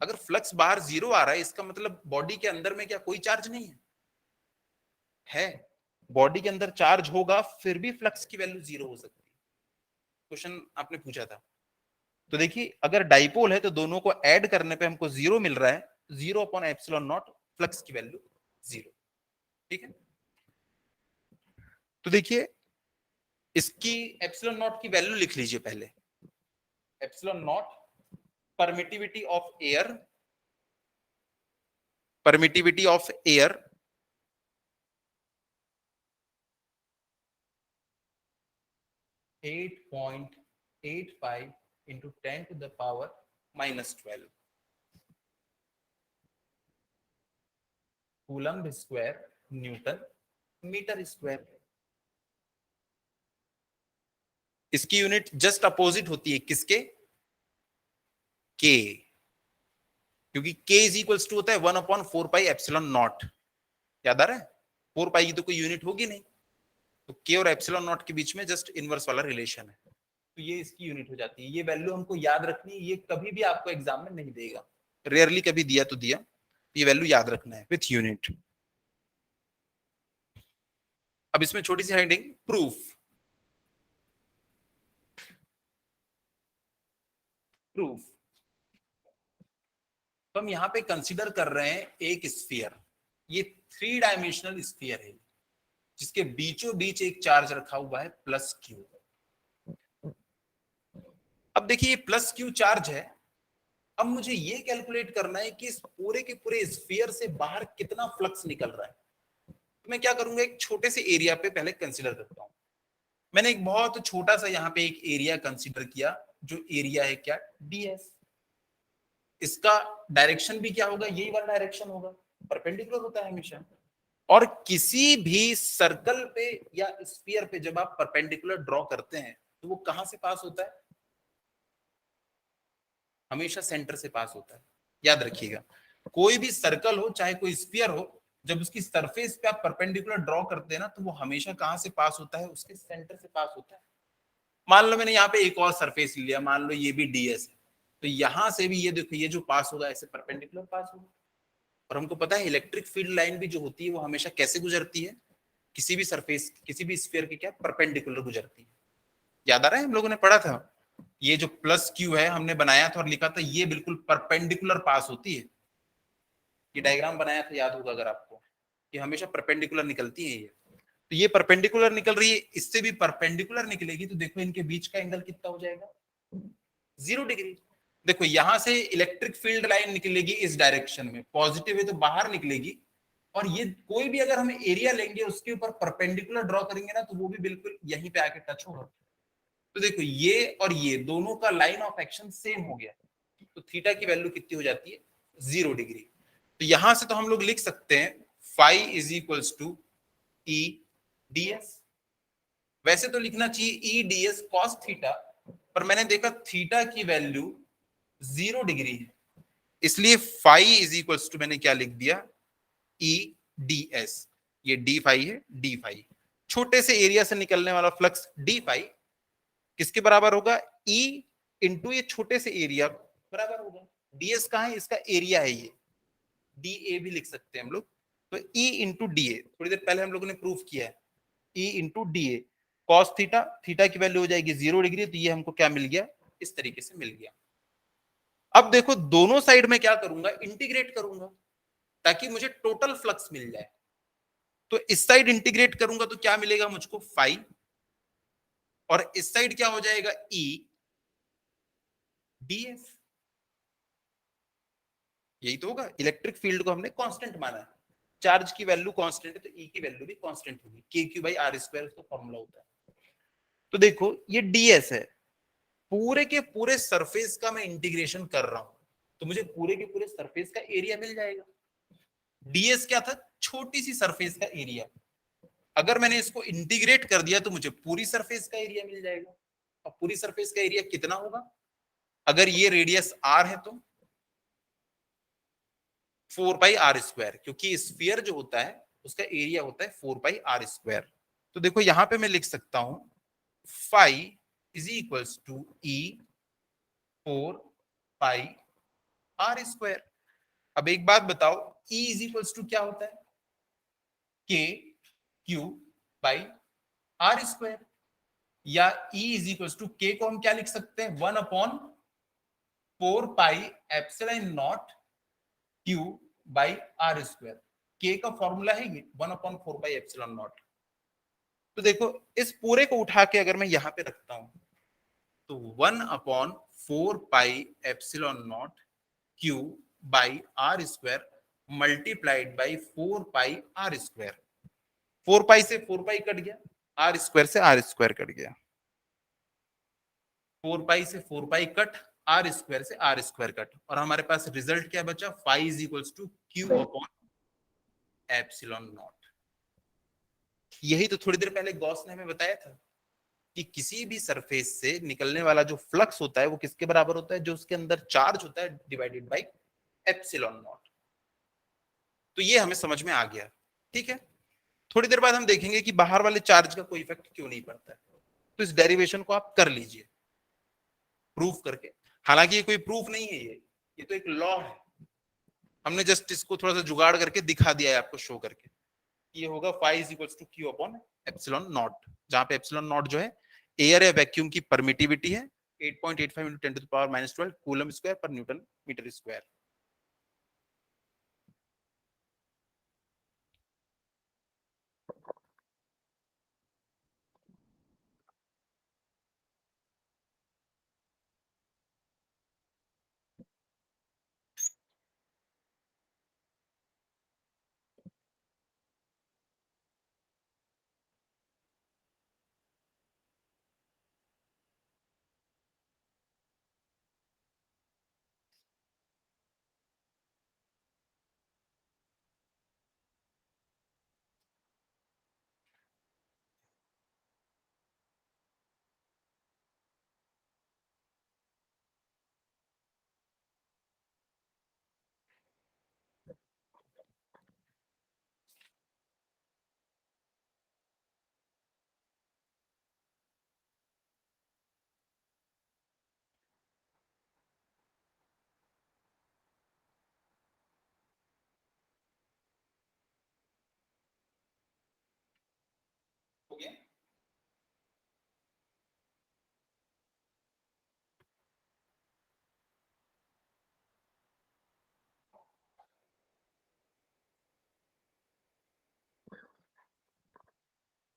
अगर फ्लक्स बाहर जीरो आ रहा है इसका मतलब बॉडी के अंदर में क्या कोई चार्ज नहीं है? है। बॉडी के अंदर चार्ज होगा फिर भी फ्लक्स की वैल्यू जीरो हो सकती है। क्वेश्चन आपने पूछा था। तो देखिए अगर डाइपोल है तो दोनों को ऐड करने पे हमको जीरो मिल रहा है, zero upon epsilon not, flux की वैल्यू जीरो। ठीक है, तो देखिए इसकी एप्सिलॉन नॉट की वैल्यू लिख लीजिए पहले। Epsilon naught permittivity of air, permittivity of air 8.85 into 10 to the power -12 coulomb square newton metre square. इसकी यूनिट जस्ट अपोजिट होती है किसके? के, क्योंकि के इज इक्वल्स टू होता है 1/4πε0। याद आ रहा है? 4 पाई की तो कोई यूनिट होगी नहीं, तो के और एप्सिलॉन नॉट के बीच में जस्ट इनवर्स वाला रिलेशन है, तो ये इसकी यूनिट हो जाती है। ये वैल्यू हमको याद रखनी है, ये कभी भी आपको एग्जाम में नहीं देगा, रेयरली कभी दिया तो दिया, ये वैल्यू याद रखना है विथ यूनिट। अब इसमें छोटी सी हेडिंग, प्रूफ। प्रूफ, तो हम यहाँ पे कंसिडर कर रहे हैं एक स्फीयर, ये 3 डायमेंशनल स्फीयर है जिसके बीचों बीच एक चार्ज रखा हुआ है प्लस क्यू। अब देखिए ये प्लस क्यू चार्ज है, अब मुझे ये कैलकुलेट करना है कि इस पूरे के पूरे स्फीयर से बाहर कितना फ्लक्स निकल रहा है। तो मैं क्या करूंगा, एक छोटे से एरिया पे पहले कंसिडर करता हूं। मैंने एक बहुत छोटा सा यहाँ पे एक एरिया कंसिडर किया, जो एरिया है क्या? ds। इसका डायरेक्शन भी क्या होगा? यही वाला डायरेक्शन होगा, परपेंडिकुलर होता है हमेशा। और किसी भी सर्कल पे या स्फीयर पे जब आप परपेंडिकुलर ड्रॉ करते हैं तो वो कहां से पास होता है? हमेशा सेंटर से पास होता है। याद रखिएगा, कोई भी सर्कल हो चाहे कोई स्फीयर हो, जब उसकी सरफेस पे आप परपेंडिकुलर ड्रॉ करते हैं ना, तो वो हमेशा कहां से पास होता है? उसके सेंटर से पास होता है। मान लो मैंने यहाँ पे एक और सरफेस लिया, मान लो ये भी ds है, तो यहां से भी ये देखो ये जो पास होगा ऐसे परपेंडिकुलर पास होगा। और हमको पता है इलेक्ट्रिक फील्ड लाइन भी जो होती है वो हमेशा कैसे गुजरती है? किसी भी सरफेस, किसी भी स्फीयर के क्या परपेंडिकुलर गुजरती है। याद आ रहा है? हम लोगों ने पढ़ा था। ये जो प्लस क्यू है हमने बनाया था और लिखा था ये बिल्कुल परपेंडिकुलर पास होती है। ये डायग्राम बनाया था, याद होगा अगर आपको, कि हमेशा परपेंडिकुलर निकलती है ये। तो ये परपेंडिकुलर निकल रही है, इससे भी परपेंडिकुलर निकलेगी, तो देखो इनके बीच का एंगल कितना हो जाएगा, 0 डिग्री। देखो यहां से इलेक्ट्रिक फील्ड लाइन निकलेगी इस डायरेक्शन में, पॉजिटिव है तो बाहर निकलेगी, और ये कोई भी अगर हम एरिया लेंगे उसके ऊपर परपेंडिकुलर ड्रॉ करेंगे ना, तो वो भी बिल्कुल यहीं पे आके टच होगा। तो देखो ये और ये दोनों का लाइन ऑफ एक्शन सेम हो गया, तो थीटा की वैल्यू कितनी हो जाती है, 0 डिग्री। तो यहां से तो हम लोग लिख सकते हैं phi is equals to E DS. वैसे तो लिखना चाहिए ई डीएस कॉस थीटा, पर मैंने देखा थीटा की वैल्यू 0 डिग्री है, इसलिए फाई इज इक्वल्स टू मैंने क्या लिख दिया, ई डी एस। ये डी फाई है, डी फाई छोटे से एरिया से निकलने वाला फ्लक्स डी फाई किसके बराबर होगा, ई इंटू ये छोटे से एरिया बराबर होगा। डीएस कहां है, इसका एरिया है ये, डी ए भी लिख सकते हैं हम लोग। तो ई इंटू डी ए थोड़ी देर पहले हम लोगों ने प्रूफ किया है, ई into D A cos theta, theta की वैल्यू हो जाएगी 0 डिग्री, तो ये हमको क्या मिल गया, इस तरीके से मिल गया। अब देखो दोनों साइड में क्या करूंगा, इंटीग्रेट करूंगा ताकि मुझे टोटल फ्लक्स मिल जाए। तो इस साइड इंटीग्रेट करूंगा तो क्या मिलेगा मुझको, फाई, और इस साइड क्या हो जाएगा, ई डीएफ। यही तो होगा, इलेक्ट्रिक फील्ड को हमने कांस्टेंट माना है, चार्ज की वैल्यू कांस्टेंट है तो ई की वैल्यू भी कांस्टेंट होगी, के क्यू बाई आर स्क्वायर उसका फॉर्मूला होता है। तो देखो ये डीएस है, पूरे के पूरे सरफेस का मैं इंटीग्रेशन कर रहा हूं, तो मुझे पूरे के पूरे सरफेस का एरिया मिल जाएगा। डीएस क्या था, छोटी सी सरफेस का एरिया, अगर मैंने इसको इंटीग्रेट कर दिया तो मुझे पूरी सरफेस का एरिया मिल जाएगा। अब पूरी सरफेस का एरिया कितना होगा, अगर ये रेडियस आर है तो 4 पाई r स्क्वायर, क्योंकि स्फीयर जो होता है उसका एरिया होता है 4 पाई r स्क्वायर। तो देखो यहां पे मैं लिख सकता हूं phi is equals to E 4 pi r square. अब एक बात बताओ, E इज इक्वल्स टू क्या होता है, के क्यू बाई आर स्क्वायर, या E इज इक्वल्स टू के को हम क्या लिख सकते हैं, 1/4 pi Q by R square. के का फॉर्मूला है ये 1/4 पाई तो देखो इस पूरे को उठा के अगर मैं यहां पे रखता हूं तो 1/4 pi Q by R square multiplied by 4 pi r square. 4 pi से 4 पाई कट गया, आर स्क्वायर से आर स्क्वायर कट गया, 4 पाई से 4 पाई कट, आर स्क्वायर से आर स्क्वायर कट, और हमारे पास रिजल्ट क्या बचा, phi is equals to Q upon epsilon naught. यही तो थोड़ी देर पहले गॉस ने हमें बताया था कि किसी भी सरफेस से निकलने वाला जो फ्लक्स होता है वो किसके बराबर होता है, जो उसके अंदर चार्ज होता है डिवाइडेड बाई एप्सिलॉन नॉट। तो ये हमें समझ में आ गया, ठीक है। थोड़ी देर बाद हम देखेंगे कि बाहर वाले चार्ज का कोई इफेक्ट क्यों नहीं पड़ता है, तो इस डेरिवेशन को आप कर लीजिए प्रूफ करके। हालांकि ये कोई प्रूफ नहीं है, ये तो एक लॉ है, हमने जस्ट इसको थोड़ा सा जुगाड़ करके दिखा दिया है आपको शो करके। ये होगा phi is equals to Q upon epsilon naught, जहां पे एप्सिलॉन नॉट जो है एयर या वैक्यूम की परमिटिविटी है, 8.85 into 10 to the power minus 12 coulomb square पर न्यूटन मीटर स्क्वायर।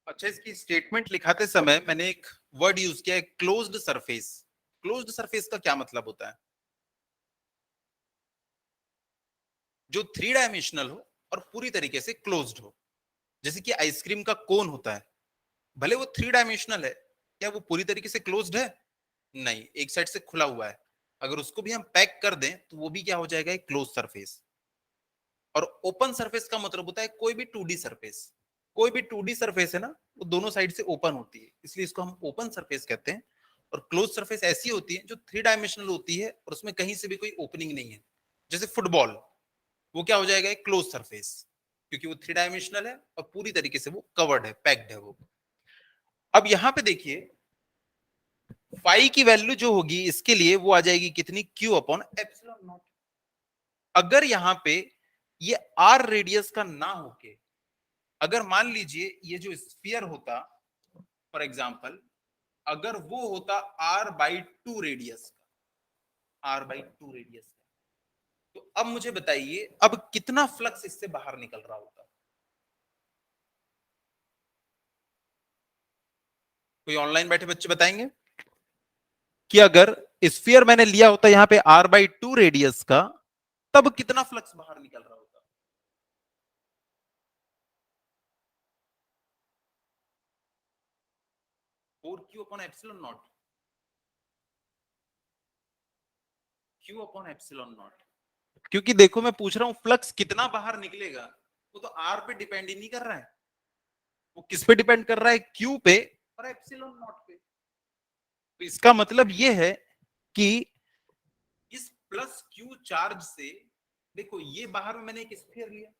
अच्छा, इसकी स्टेटमेंट लिखाते समय मैंने एक वर्ड यूज किया है, क्लोज्ड सरफेस। क्लोज्ड सरफेस का क्या मतलब होता है? जो थ्री डायमेंशनल हो और पूरी तरीके से क्लोज्ड हो। जैसे कि आइसक्रीम का कोन होता है, भले वो थ्री डायमेंशनल है, क्या वो पूरी तरीके से क्लोज्ड है? नहीं, एक साइड से खुला हुआ है। अगर उसको भी हम पैक कर दें तो वो भी क्या हो जाएगा, एक क्लोज सरफेस। और ओपन सरफेस का मतलब होता है कोई भी 2D सरफेस। कोई भी 2D सरफेस है ना, वो दोनों साइड से ओपन होती है, इसलिए इसको हम ओपन सरफेस कहते हैं। और क्लोज सरफेस ऐसी होती है जो थ्री डायमेंशनल होती है और उसमें कहीं से भी कोई ओपनिंग नहीं है। जैसे फुटबॉल, वो क्या हो जाएगा, एक क्लोज सरफेस, क्योंकि वो थ्री डायमेंशनल है और पूरी तरीके से वो कवर्ड है, पैक्ड है वो। अब यहां पे देखिए, फाई की वैल्यू जो होगी इसके लिए वो आ जाएगी कितनी, क्यू अपॉन एप्सिलॉन नॉट। अगर यहां पे ये आर रेडियस का ना होके, अगर मान लीजिए ये जो स्फीयर होता, फॉर एग्जाम्पल अगर वो होता r/2 रेडियस का, r/2 रेडियस का, तो अब मुझे बताइए अब कितना फ्लक्स इससे बाहर निकल रहा होता? कोई ऑनलाइन बैठे बच्चे बताएंगे कि अगर स्फीयर मैंने लिया होता यहां पे r/2 रेडियस का, तब कितना फ्लक्स बाहर निकल रहा होता? 4q upon epsilon not. q upon epsilon not. क्योंकि देखो मैं पूछ रहा हूं फ्लक्स कितना बाहर निकलेगा, वो तो r पे डिपेंड ही नहीं कर रहा है। वो किस पे डिपेंड कर रहा है, q पे और एप्सिलॉन नॉट पे। तो इसका मतलब ये है कि इस प्लस क्यू चार्ज से, देखो ये बाहर में मैंने एक स्फीयर लिया,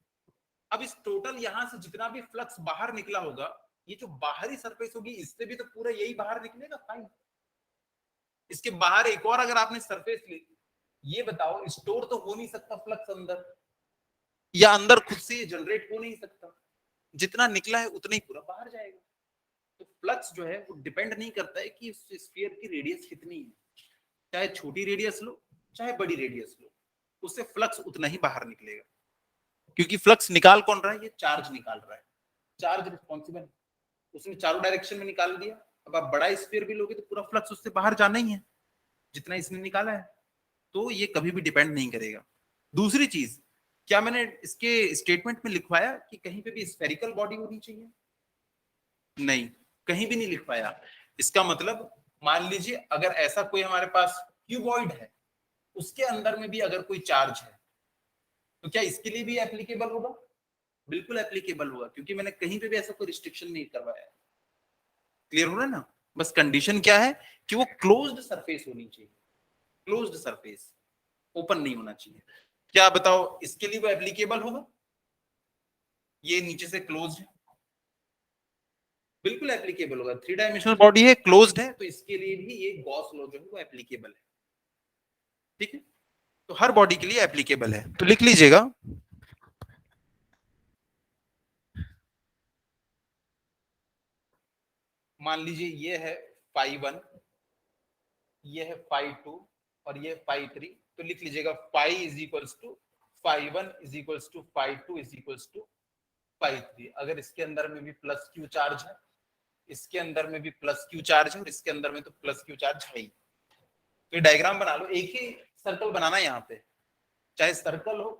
अब इस टोटल यहां से जितना भी फ्लक्स बाहर निकला होगा, ये जो बाहरी सरफेस होगी इससे भी तो पूरा यही बाहर निकलेगा, फाइन। इसके बाहर एक और अगर आपने सरफेस ली, ये बताओ स्टोर तो हो नहीं सकता फ्लक्स अंदर, या अंदर खुद से जनरेट हो नहीं सकता, जितना निकला है उतना ही पूरा बाहर जाएगा। तो फ्लक्स जो है वो डिपेंड नहीं करता है कि स्फीयर की रेडियस कितनी है, चाहे छोटी रेडियस लो चाहे बड़ी रेडियस लो, उससे फ्लक्स उतना ही बाहर निकलेगा। क्योंकि फ्लक्स निकाल कौन रहा है, ये चार्ज निकाल रहा है, चार्ज रिस्पॉन्सिबल, उसने चारों डायरेक्शन में निकाल दिया। अब आप बड़ा स्फीयर भी लोगे तो पूरा फ्लक्स उससे बाहर जाना ही है जितना इसने निकाला है, तो ये कभी भी डिपेंड नहीं करेगा। दूसरी चीज, क्या मैंने इसके स्टेटमेंट में लिखवाया कि कहीं पे भी स्फेरिकल बॉडी होनी चाहिए? नहीं, कहीं भी नहीं लिखवाया। इसका मतलब मान लीजिए अगर ऐसा कोई हमारे पास क्यूबॉइड है, उसके अंदर में भी अगर कोई चार्ज है, तो क्या इसके लिए भी एप्लीकेबल होगा? बिल्कुल एप्लीकेबल होगा, क्योंकि मैंने कहीं पे भी ऐसा कोई रिस्ट्रिक्शन नहीं करवाया। क्लियर हो रहा है ना? बस कंडीशन क्या है कि वो क्लोज्ड सरफेस होनी चाहिए, क्लोज्ड सरफेस, ओपन नहीं होना चाहिए। क्या बताओ इसके लिए वो एप्लीकेबल होगा? ये नीचे से क्लोज्ड है, बिल्कुल एप्लीकेबल होगा, थ्री डायमेंशनल बॉडी है, क्लोज्ड है, तो इसके लिए भी ये गॉस लॉ जो है वो एप्लीकेबल है। ठीक है, तो हर बॉडी के लिए एप्लीकेबल है, तो लिख लीजिएगा। मान लीजिए ये है φ1, ये है φ2 और ये φ3, तो लिख लीजिएगा phi is equals to φ1 is equals to φ2 is equals to φ3। अगर इसके अंदर में भी प्लस क्यू चार्ज है, इसके अंदर में भी प्लस क्यू चार्ज है और इसके अंदर में तो प्लस क्यू चार्ज है ही, तो ये डायग्राम बना लो, एक ही सर्कल बनाना है यहाँ पे, चाहे सर्कल हो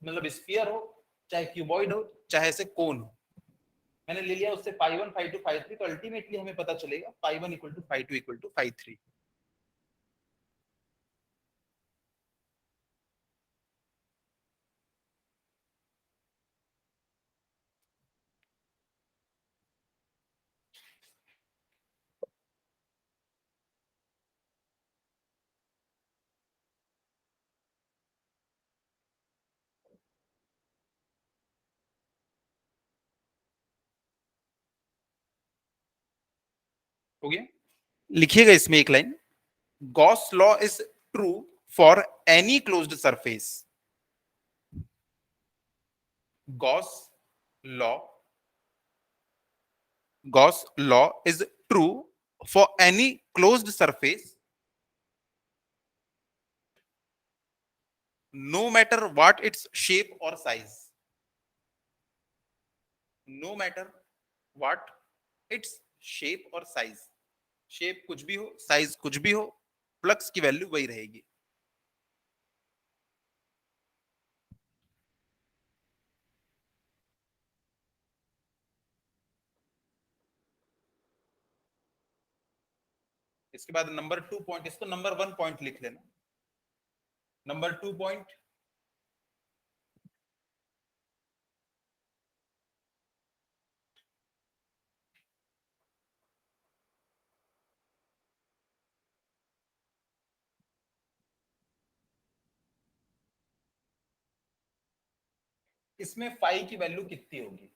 मतलब स्फीयर हो, चाहे क्यूबॉइड हो, चाहे ऐसे कोन हो। मैंने ले लिया उससे φ1 φ2 φ3, तो अल्टीमेटली हमें पता चलेगा φ1 इक्वल टू φ2 इक्वल टू φ3। हो गया? लिखिएगा इसमें एक line, Gauss law is true for any closed surface. Gauss law, Gauss law is true for any closed surface, no matter what its shape or size, no matter what its shape और size, shape कुछ भी हो, size कुछ भी हो, flux की value वही रहेगी। इसके बाद नंबर 2 पॉइंट, इसको नंबर 1 पॉइंट लिख लेना। नंबर 2 पॉइंट, इसमें फाई की वैल्यू कितनी होगी?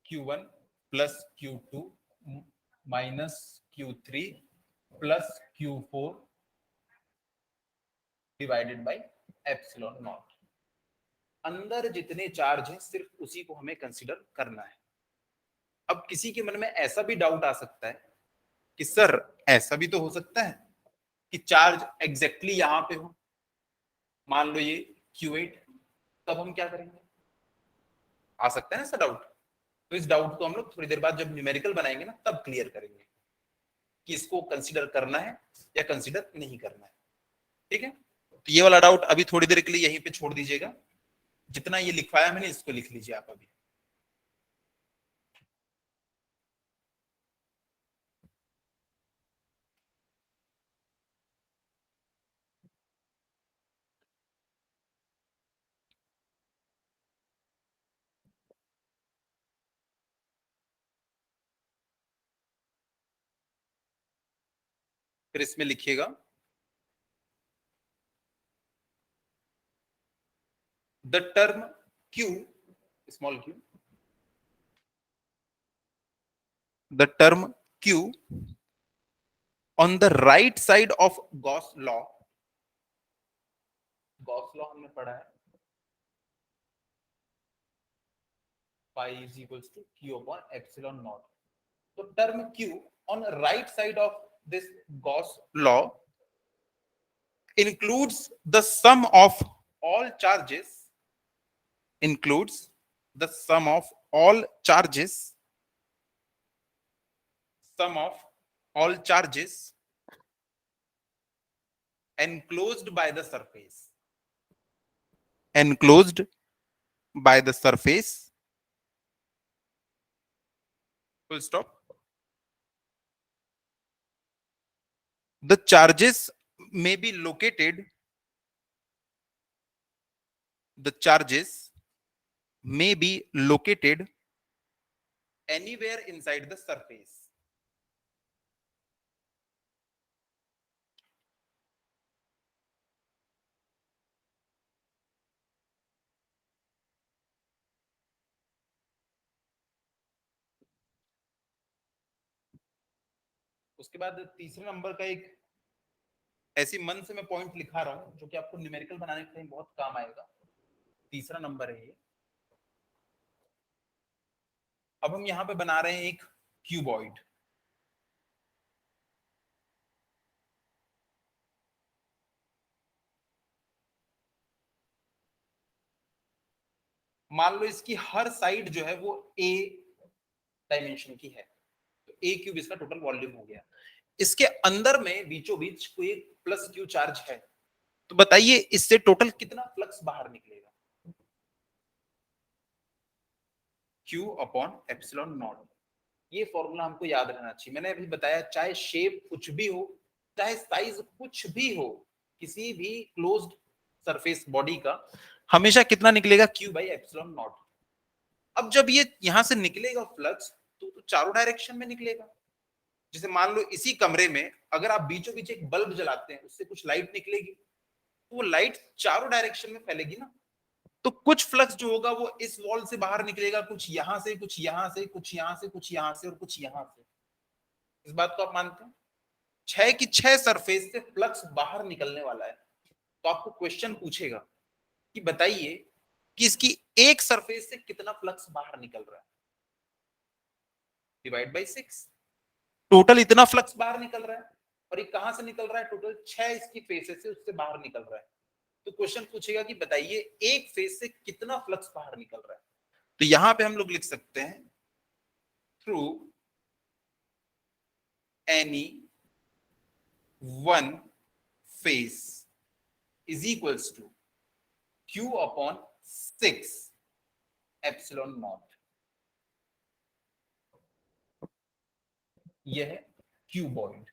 Q1 plus Q2 minus Q3 plus Q4 divided by epsilon not. अंदर जितने चार्ज हैं सिर्फ उसी को हमें कंसीडर करना है। अब किसी के मन में ऐसा भी डाउट आ सकता है कि सर ऐसा भी तो हो सकता है कि चार्ज एग्जैक्टली यहां पे हो, मान लो ये Q8, तब हम क्या करेंगे? आ सकता है ना ऐसा डाउट। तो इस डाउट को हम लोग थोड़ी देर बाद जब न्यूमेरिकल बनाएंगे ना तब क्लियर करेंगे कि इसको कंसीडर करना है या कंसीडर नहीं करना है। ठीक है, तो ये वाला डाउट अभी थोड़ी देर के लिए यहीं पे छोड़ दीजिएगा। जितना ये लिखवाया मैंने इसको लिख लीजिए आप अभी। फिर इसमें लिखिएगा the term Q, small q, the term Q on the right side of Gauss law, Gauss law हमने पढ़ा है, phi is equals to q upon epsilon naught। तो term q on right side of this Gauss law includes the sum of all charges, includes the sum of all charges, sum of all charges enclosed by the surface, enclosed by the surface, full stop। The charges may be located, the charges may be located anywhere inside the surface। उसके बाद तीसरे number का एक ऐसी मन से मैं point लिखा रहा हूं जो कि आपको न्यूमेरिकल बनाने के टाइम बहुत काम आएगा। तीसरा नंबर है ये। अब हम यहां पे बना रहे हैं एक क्यूबॉइड। मान लो इसकी हर साइड जो है वो a डायमेंशन की है, तो a क्यूब इसका टोटल वॉल्यूम हो गया। इसके अंदर में बीचों बीच कोई एक प्लस क्यू चार्ज है, तो बताइए इससे टोटल कितना फ्लक्स बाहर निकलेगा? Q upon epsilon not. ये फॉर्मूला हमको याद रहना चाहिए। मैंने अभी बताया चाहे शेप कुछ भी हो, चाहे साइज कुछ भी हो, किसी भी क्लोज्ड सरफेस बॉडी का हमेशा कितना निकलेगा? Q by epsilon not. अब जब ये यहां से निकलेगा फ्लक्स तो चारों डायरेक्शन में निकलेगा। जैसे मान लो इसी कमरे में अगर आप बीचों बीच एक बल्ब जलाते हैं, उससे कुछ लाइट निकलेगी, तो वो लाइट चारों डायरेक्शन में फैलेगी ना। तो कुछ फ्लक्स जो होगा वो इस वॉल से बाहर निकलेगा, कुछ यहां से, कुछ यहां से, कुछ यहां से, कुछ यहां से और कुछ यहां से। इस बात को आप मानते हैं? 6 की 6 सरफेस से फ्लक्स बाहर निकलने वाला है। तो आपको क्वेश्चन पूछेगा कि बताइए कि इसकी एक सरफेस से कितना फ्लक्स बाहर निकल रहा है? Divide by 6। टोटल इतना फ्लक्स बाहर निकल रहा है। और ये कहां से निकल रहा है? टोटल 6 इसकी फेसेस से उससे बाहर निकल रहा है। तो क्वेश्चन पूछेगा कि बताइए एक फेज से कितना फ्लक्स बाहर निकल रहा है। तो यहां पे हम लोग लिख सकते हैं through any one face is equals to Q upon 6 epsilon naught. यह है क्यूबॉइड।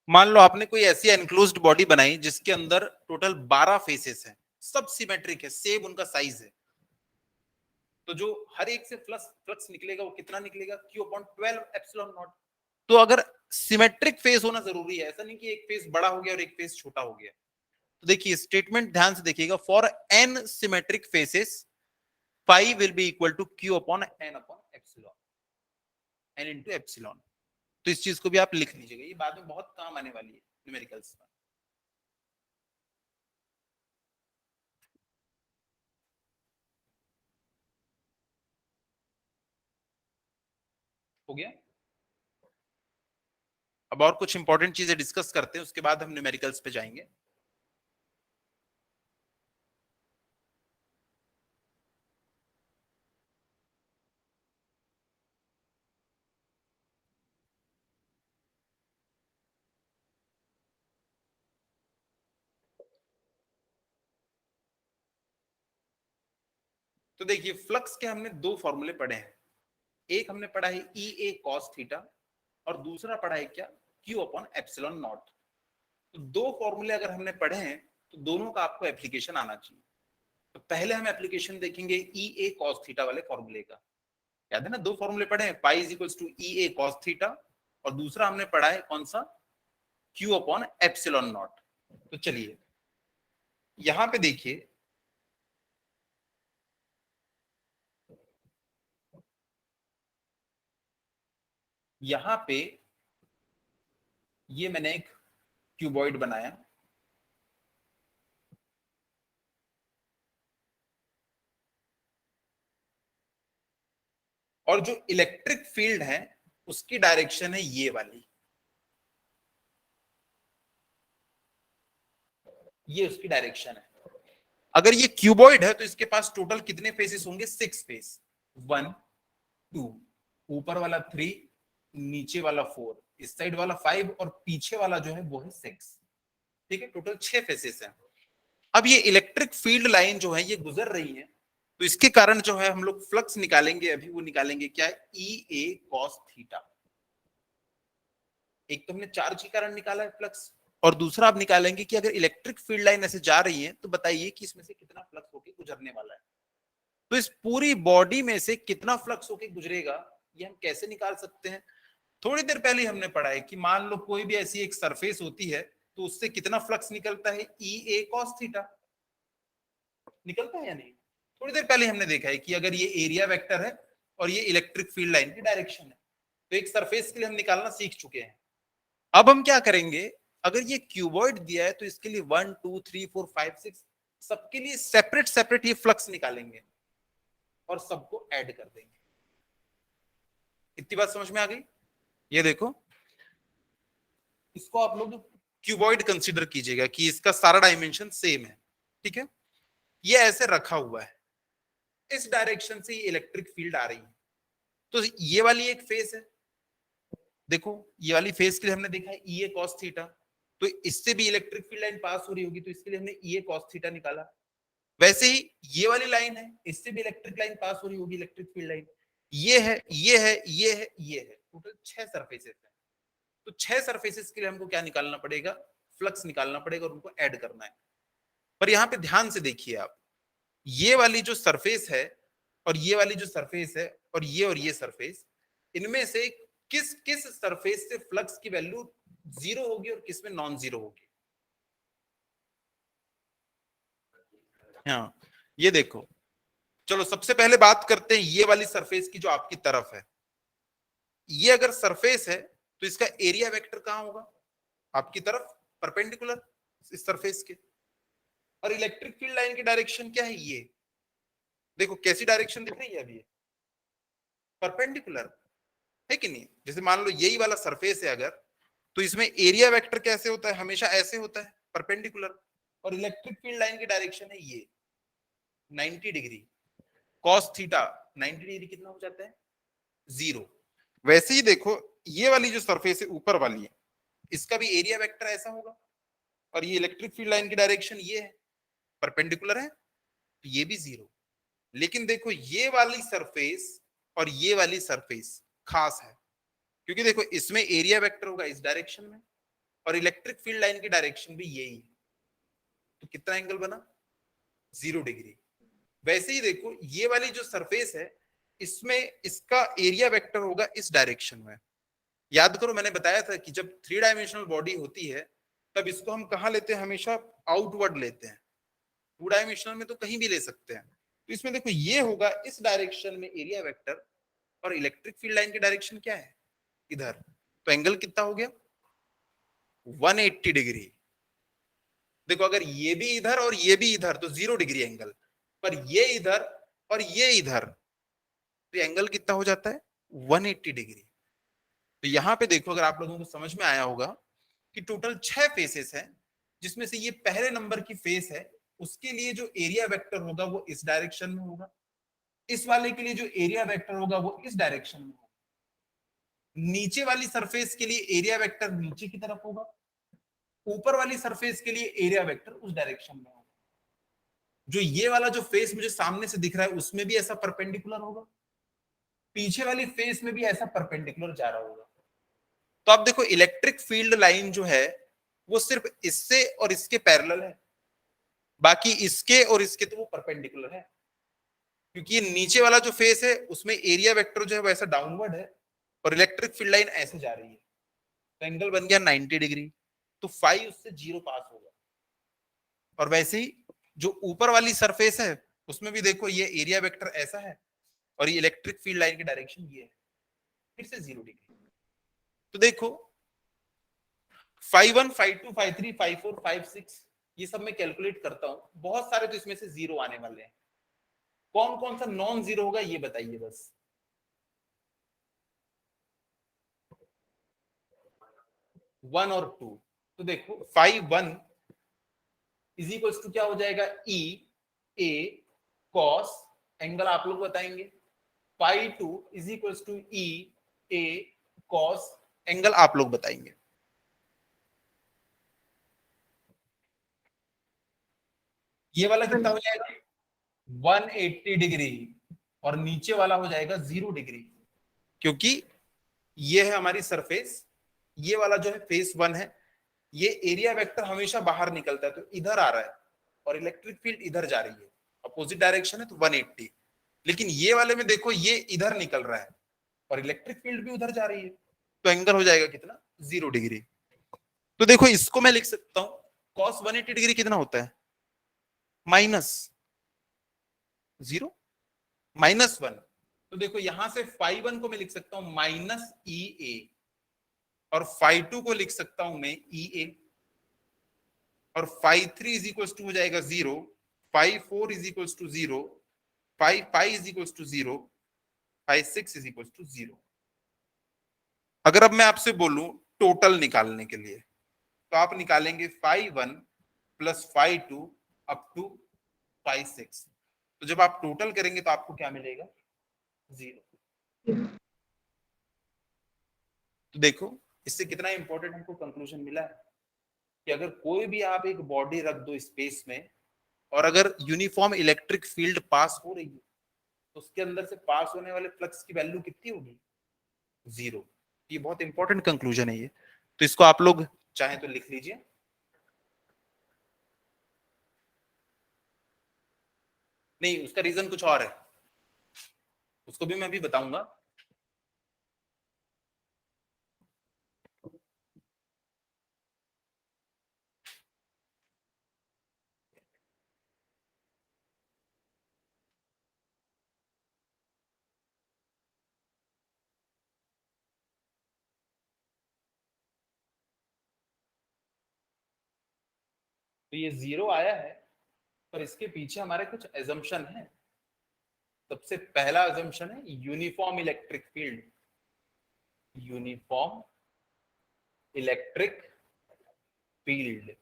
मान लो आपने कोई ऐसी एनक्लोज्ड बॉडी बनाई जिसके अंदर टोटल 12 फेसेस हैं, सब सिमेट्रिक है, सेम उनका साइज है। तो जो हर एक से फ्लक्स फ्लक्स निकलेगा वो कितना निकलेगा? Q upon 12 epsilon naught. तो अगर सिमेट्रिक फेस होना जरूरी है, ऐसा नहीं कि एक फेस बड़ा हो गया और एक फेस छोटा हो गया। तो देखिए स्टेटमेंट ध्यान से देखिएगा, for n symmetric faces phi will be equal to Q upon n upon epsilon, n into epsilon. तो इस चीज को भी आप लिख लीजिएगा, ये बाद में बहुत काम आने वाली है न्यूमेरिकल्स में। हो गया। अब और कुछ इंपॉर्टेंट चीजें डिस्कस करते हैं, उसके बाद हम न्यूमेरिकल्स पे जाएंगे। तो देखिए फ्लक्स के हमने दो फॉर्मूले पढ़े हैं, एक हमने पढ़ा है ई ए कॉस थीटा और दूसरा पढ़ा है क्या? Q upon epsilon naught. तो दो फॉर्मूले अगर हमने पढ़े हैं तो दोनों का आपको एप्लीकेशन आना चाहिए। तो पहले हम एप्लीकेशन देखेंगे ई ए कॉस थीटा वाले फॉर्मूले का। याद है ना, दो फॉर्मूले पढ़े हैं, phi is equals to E A cos theta और दूसरा हमने पढ़ा है कौन सा? Q upon epsilon naught. तो चलिए यहां पे देखिए, यहां पे ये मैंने एक क्यूबॉइड बनाया और जो इलेक्ट्रिक फील्ड है उसकी डायरेक्शन है ये वाली, ये उसकी डायरेक्शन है। अगर ये क्यूबॉइड है तो इसके पास टोटल कितने फेसेस होंगे? 6 फेस। 1 2, ऊपर वाला 3, नीचे वाला 4, इस साइड वाला 5 और पीछे वाला जो है वो है 6। ठीक है, टोटल 6 फेसेस हैं। अब ये इलेक्ट्रिक फील्ड लाइन जो है ये गुजर रही है, तो इसके कारण जो है हम लोग फ्लक्स निकालेंगे, अभी वो निकालेंगे क्या है? ई ए कॉस थीटा। एक तो हमने चार्ज के कारण निकाला है फ्लक्स, और दूसरा आप निकालेंगे कि अगर इलेक्ट्रिक फील्ड लाइन ऐसे जा रही है तो बताइए कि इसमें से कितना फ्लक्स होके गुजरने वाला है। तो इस पूरी बॉडी में से कितना फ्लक्स होके गुजरेगा ये हम कैसे निकाल सकते हैं? थोड़ी देर पहले हमने पढ़ा है कि मान लो कोई भी ऐसी एक सरफेस होती है तो उससे कितना फ्लक्स निकलता है? ई ए कॉस थीटा निकलता है या नहीं? थोड़ी देर पहले हमने देखा है कि अगर ये एरिया वेक्टर है और ये इलेक्ट्रिक फील्ड लाइन की डायरेक्शन है, तो एक सरफेस के लिए हम निकालना सीख चुके हैं। अब हम क्या करेंगे, अगर ये क्यूबॉइड दिया है तो इसके लिए 1 2 3 4 5 6 सबके लिए सेपरेट सेपरेट ये फ्लक्स निकालेंगे और सबको ऐड कर देंगे। इतनी बात समझ में आ गई? ये देखो, इसको आप लोग क्यूबॉइड कंसीडर कीजिएगा कि इसका सारा डायमेंशन सेम है। ठीक है, ये ऐसे रखा हुआ है, इस डायरेक्शन से इलेक्ट्रिक फील्ड आ रही है। तो ये वाली एक फेस है, देखो ये वाली फेस के लिए हमने देखा है ई ए कॉस थीटा, तो इससे भी इलेक्ट्रिक फील्ड लाइन पास हो रही होगी, तो इसके लिए हमने ई ए कॉस थीटा निकाला। वैसे ही ये वाली लाइन है, इससे भी इलेक्ट्रिक लाइन पास हो रही होगी, इलेक्ट्रिक फील्ड लाइन। ये है, ये है, ये है, ये है, टोटल 6 सरफेसेस है। तो 6 सरफेसेस के लिए हमको क्या निकालना पड़ेगा? फ्लक्स निकालना पड़ेगा और उनको ऐड करना है। पर यहाँ पे ध्यान से देखिए आप, ये वाली जो सरफेस है और ये वाली जो सरफेस है और ये सरफेस, इनमें से किस किस सरफेस से फ्लक्स की वैल्यू जीरो होगी और किस में नॉन जीरो होगी? हाँ, ये देखो, चलो सबसे पहले बात करते हैं ये वाली सरफेस की जो आपकी तरफ है। ये अगर सरफेस है तो इसका एरिया वेक्टर कहां होगा? आपकी तरफ, परपेंडिकुलर इस सरफेस के। और इलेक्ट्रिक फील्ड लाइन की डायरेक्शन क्या है? ये देखो कैसी डायरेक्शन दिख रही है अभी, परपेंडिकुलर है कि नहीं? जैसे मान लो यही वाला सरफेस है अगर, तो इसमें एरिया वेक्टर कैसे होता है? हमेशा ऐसे होता है, परपेंडिकुलर। और इलेक्ट्रिक फील्ड लाइन की डायरेक्शन है ये 90 डिग्री, कॉस थीटा 90 डिग्री कितना हो जाता है? जीरो। वैसे ही देखो ये वाली जो सरफेस है ऊपर वाली है, इसका भी एरिया वेक्टर ऐसा होगा। और ये इलेक्ट्रिक फील्ड लाइन की डायरेक्शन ये है, परपेंडिकुलर है, तो ये भी जीरो। लेकिन देखो ये वाली सरफेस और ये वाली सरफेस खास है, क्योंकि देखो इसमें एरिया वेक्टर होगा इस डायरेक्शन में और इलेक्ट्रिक फील्ड लाइन की डायरेक्शन भी यही है, तो कितना एंगल बना? 0 डिग्री। वैसे ही देखो ये वाली जो सरफेस है, इसमें इसका एरिया वेक्टर होगा इस डायरेक्शन में। याद करो मैंने बताया था कि जब 3 डायमेंशनल बॉडी होती है तब इसको हम कहां लेते हैं? हमेशा आउटवर्ड लेते हैं। 2 डायमेंशनल में तो कहीं भी ले सकते हैं। तो इसमें देखो ये होगा इस डायरेक्शन में एरिया वेक्टर, और इलेक्ट्रिक फील्ड लाइन की डायरेक्शन क्या है? इधर। तो एंगल कितना हो गया? 180 डिग्री। देखो अगर ये भी इधर और ये भी इधर तो 0 डिग्री एंगल, पर ये इधर और ये इधर तो एंगल कितना हो जाता है? 180 डिग्री। तो यहां पे देखो अगर आप लोगों को समझ में आया होगा कि टोटल 6 फेसेस हैं, जिसमें से ये पहले नंबर की फेस है, उसके लिए जो एरिया वेक्टर होगा वो इस डायरेक्शन में होगा। इस वाले के लिए जो एरिया वेक्टर होगा वो इस डायरेक्शन में होगा। नीचे वाली सरफेस के लिए एरिया वेक्टर नीचे की तरफ होगा। ऊपर वाली सरफेस के लिए एरिया वेक्टर उस डायरेक्शन में होगा। जो ये वाला जो फेस मुझे सामने से दिख रहा है उसमें भी ऐसा परपेंडिकुलर होगा, पीछे वाली फेस में भी ऐसा परपेंडिकुलर जा रहा होगा। तो आप देखो इलेक्ट्रिक फील्ड लाइन जो है वो सिर्फ इससे और इसके पैरेलल है, बाकी इसके और इसके तो वो परपेंडिकुलर है, क्योंकि ये नीचे वाला जो फेस है उसमें एरिया वेक्टर जो है वो ऐसा डाउनवर्ड है और इलेक्ट्रिक फील्ड लाइन ऐसे जा रही है, तो एंगल बन गया 90 डिग्री। तो फाई उससे जीरो पास होगा। और वैसे ही जो ऊपर वाली सरफेस है उसमें भी देखो ये एरिया वेक्टर ऐसा है और ये इलेक्ट्रिक फील्ड लाइन की डायरेक्शन ये है, फिर से 0 डिग्री। तो देखो 5 1 5 2 5 3 5 4 5 6 ये सब मैं कैलकुलेट करता हूं, बहुत सारे तो इसमें से जीरो आने वाले हैं। कौन कौन सा नॉन जीरो होगा ये बताइए बस। 1 और 2। तो देखो 5 1 इज इक्वल्स टू क्या हो जाएगा? ई ए कॉस, एंगल आप लोग बताएंगे। 5 2 is equals to E A cos, angle आप लोग बताएंगे। ये वाला कितना हो जाएगा? 180 डिग्री। और नीचे वाला हो जाएगा 0 डिग्री, क्योंकि ये है हमारी सरफेस, ये वाला जो है फेस 1 है, ये एरिया वेक्टर हमेशा बाहर निकलता है तो इधर आ रहा है और इलेक्ट्रिक फील्ड इधर जा रही है, अपोजिट डायरेक्शन है तो 180। लेकिन ये वाले में देखो ये इधर निकल रहा है और इलेक्ट्रिक फील्ड भी उधर जा रही है, तो एंगल हो जाएगा कितना? 0 डिग्री। तो देखो इसको मैं लिख सकता हूं cos 180 डिग्री कितना होता है? -0 -1। तो देखो यहां से फाई 1 को मैं लिख सकता हूं माइनस ई ए, और फाई 2 को लिख सकता हूं मैं ई ए, और फाई 3 इज इक्वल टू हो जाएगा 0, phi 4 is equal to 0, phi 5 is equal to 0, phi 6 is equal to 0। अगर अब मैं आपसे बोलूं टोटल निकालने के लिए, तो आप निकालेंगे phi 1 plus phi 2 up to phi 6। तो जब आप टोटल करेंगे तो आपको क्या मिलेगा? 0। तो देखो इससे कितना इंपॉर्टेंट हमको कंक्लूजन मिला है कि अगर कोई भी आप एक बॉडी रख दो स्पेस में और अगर यूनिफॉर्म इलेक्ट्रिक फील्ड पास हो रही है तो उसके अंदर से पास होने वाले फ्लक्स की वैल्यू कितनी होगी? 0। ये बहुत इंपॉर्टेंट कंक्लूजन है ये, तो इसको आप लोग चाहे तो लिख लीजिए। नहीं, उसका रीजन कुछ और है, उसको भी मैं अभी बताऊंगा। तो ये 0 आया है, पर इसके पीछे हमारे कुछ एजम्पशन है। सबसे पहला एजम्पशन है uniform electric field. Uniform electric field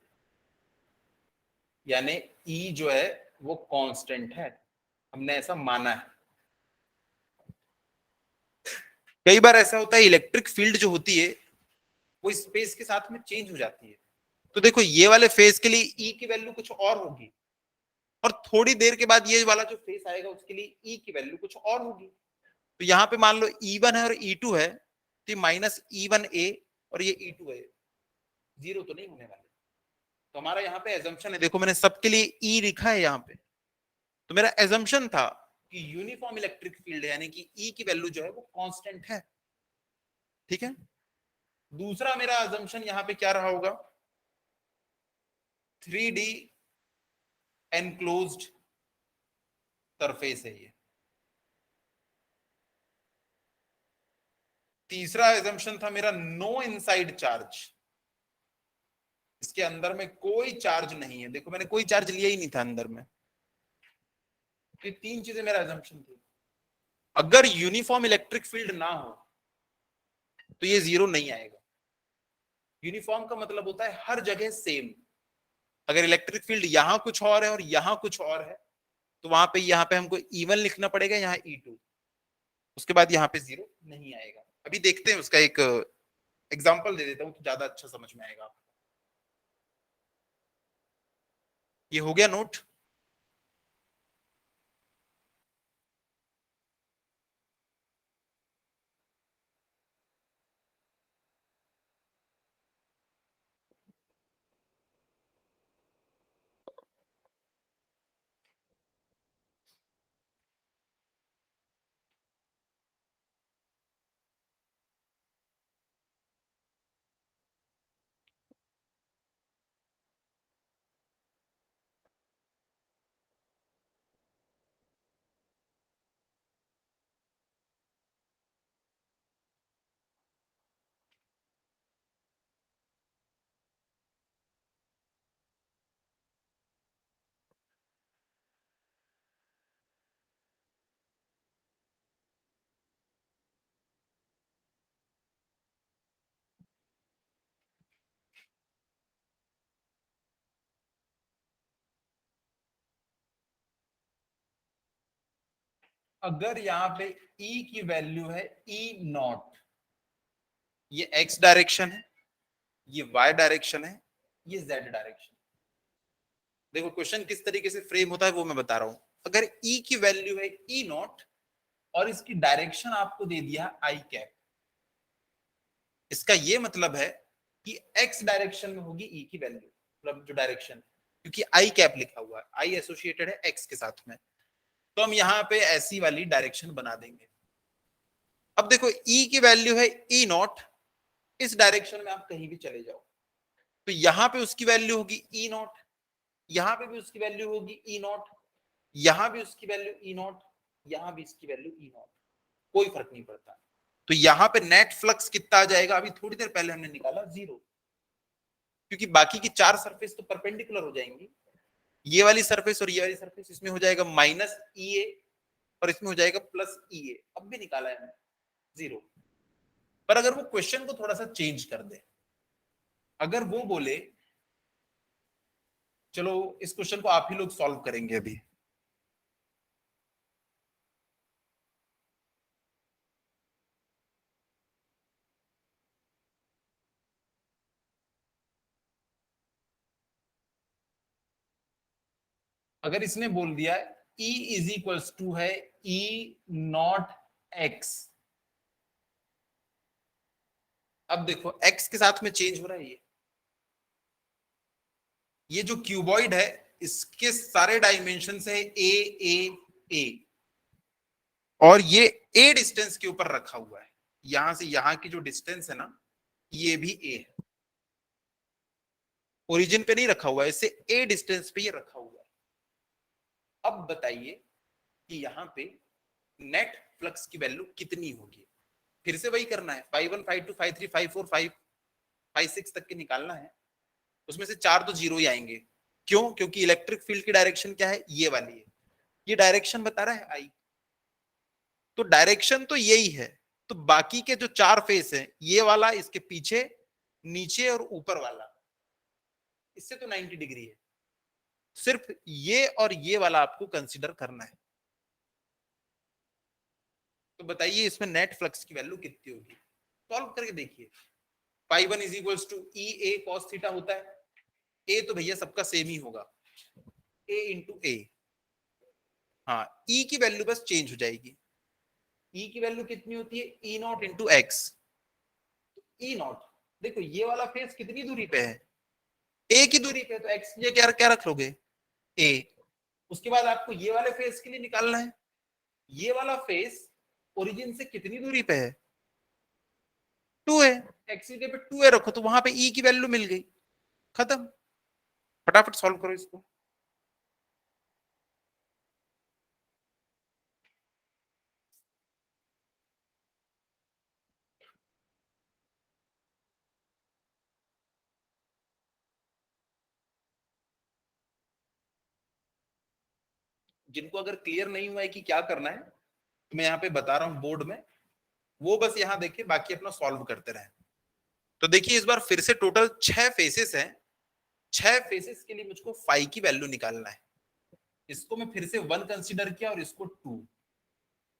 यानी ई जो है वो कांस्टेंट है, हमने ऐसा माना है। कई बार ऐसा होता है इलेक्ट्रिक फील्ड जो होती है वो स्पेस के साथ में चेंज हो जाती है। तो देखो ये वाले फेस के लिए ई की वैल्यू कुछ और होगी, और थोड़ी देर के बाद ये वाला जो फेस आएगा उसके लिए ई की वैल्यू कुछ और होगी। तो यहाँ पे मान लो E1 है और E2 है, तो माइनस E1A और ये E2 है, जीरो तो नहीं होने वाले। तो हमारा यहाँ पे एजम्पशन है, देखो मैंने सबके लिए ई लिखा है यहाँ पे, तो मेरा एजम्पशन था कि यूनिफॉर्म इलेक्ट्रिक फील्ड है, यानी कि ई की वैल्यू जो है वो कांस्टेंट है। ठीक है, दूसरा मेरा एजम्पशन यहाँ पे क्या रहा होगा, 3D एनक्लोज्ड सरफेस है ये। तीसरा एजम्पशन था मेरा नो इनसाइड चार्ज, इसके अंदर में कोई चार्ज नहीं है। देखो मैंने कोई चार्ज लिया ही नहीं था अंदर में। ये तीन चीजें मेरा एजम्पशन थी। अगर यूनिफॉर्म इलेक्ट्रिक फील्ड ना हो तो ये जीरो नहीं आएगा। यूनिफॉर्म का मतलब होता है हर जगह सेम। अगर इलेक्ट्रिक फील्ड यहां कुछ और है और यहां कुछ और है तो यहाँ पे हमको E1 लिखना पड़ेगा, यहाँ E2, उसके बाद यहाँ पे जीरो नहीं आएगा। अभी देखते हैं, उसका एक एग्जांपल दे देता हूं तो ज्यादा अच्छा समझ में आएगा आपको। ये हो गया नोट। अगर यहाँ पे E की वैल्यू है E0, ये X डायरेक्शन है, ये Y डायरेक्शन है, ये Z डायरेक्शन। देखो क्वेश्चन किस तरीके से फ्रेम होता है वो मैं बता रहा हूं। अगर E की वैल्यू है E0 और इसकी डायरेक्शन आपको दे दिया आई कैप, इसका ये मतलब है कि X डायरेक्शन में होगी E की वैल्यू, मतलब जो डायरेक्शन, क्योंकि आई कैप लिखा हुआ है, आई एसोसिएटेड है X के साथ में, तो हम यहाँ पे ऐसी वाली डायरेक्शन बना देंगे। अब देखो E की वैल्यू है E0, इस डायरेक्शन में आप कहीं भी चले जाओ तो यहाँ पे उसकी वैल्यू होगी E0, यहाँ पे भी उसकी वैल्यू होगी E0, यहाँ भी उसकी वैल्यू E0, यहाँ भी इसकी वैल्यू E0, कोई फर्क नहीं पड़ता। तो यहाँ पे नेट फ्लक्स कितना आ जाएगा, अभी थोड़ी देर पहले हमने निकाला जीरो, क्योंकि बाकी की चार सरफेस तो परपेंडिकुलर हो जाएंगी। ये वाली सरफेस और ये वाली सरफेस, इसमें हो जाएगा माइनस E A और इसमें हो जाएगा प्लस E A, अब भी निकाला है हमने जीरो। पर अगर वो क्वेश्चन को थोड़ा सा चेंज कर दे, अगर वो बोले चलो इस क्वेश्चन को आप ही लोग सॉल्व करेंगे अभी, अगर इसने बोल दिया E इज इक्वल्स टू है E0X, अब देखो X के साथ में चेंज हो रहा है, ये जो क्यूबॉइड है इसके सारे डायमेंशन है ए, और ये ए डिस्टेंस के ऊपर रखा हुआ है। यहां से यहां की जो डिस्टेंस है ना, ये भी ए है, ओरिजिन पे नहीं रखा हुआ है, इससे ए डिस्टेंस पे ये रखा हुआ है। अब बताइए कि यहाँ पे नेट फ्लक्स की वैल्यू कितनी होगी। फिर से वही करना है, 5 1 5 2 5 3 5 4 5 5 6 तक के निकालना है। उसमें से 4 तो जीरो ही आएंगे। क्यों? क्योंकि इलेक्ट्रिक फील्ड की डायरेक्शन क्या है, ये वाली है, ये डायरेक्शन बता रहा है आई, तो डायरेक्शन तो यही है। तो बाकी के जो 4 फेस है, ये वाला, इसके पीछे, नीचे और ऊपर वाला, इससे तो 90 डिग्री है। सिर्फ ये और ये वाला आपको कंसीडर करना है। तो बताइए इसमें नेट फ्लक्स की वैल्यू कितनी होगी। सॉल्व करके देखिए। Phi 1 is equals to E A cos theta होता है। ए तो भैया सबका सेम ही होगा, ए इंटू ए। हाँ, ई की वैल्यू बस चेंज हो जाएगी। ई की वैल्यू कितनी होती है, E naught into X. E naught, देखो ये वाला फेस कितनी दूरी पे है, ए की दूरी पे, तो एक्स ये क्या क्या रख लोगे, ए। उसके बाद आपको ये वाले फेस के लिए निकालना है, ये वाला फेस ओरिजिन से कितनी दूरी पे है, 2 है। एक्स की जगह पे 2 रखो तो वहां पे ई की वैल्यू मिल गई, खत्म। फटाफट सॉल्व करो इसको। जिनको अगर क्लियर नहीं हुआ है कि क्या करना है, तो मैं यहाँ पे बता रहा हूँ बोर्ड में, वो बस यहाँ देखिए, बाकी अपना सॉल्व करते रहे। तो देखिए इस बार फिर से टोटल 6 फेसेस हैं। 6 फेसेस के लिए मुझको फाई की वैल्यू निकालना है। इसको मैं फिर से 1 कंसीडर किया और इसको 2।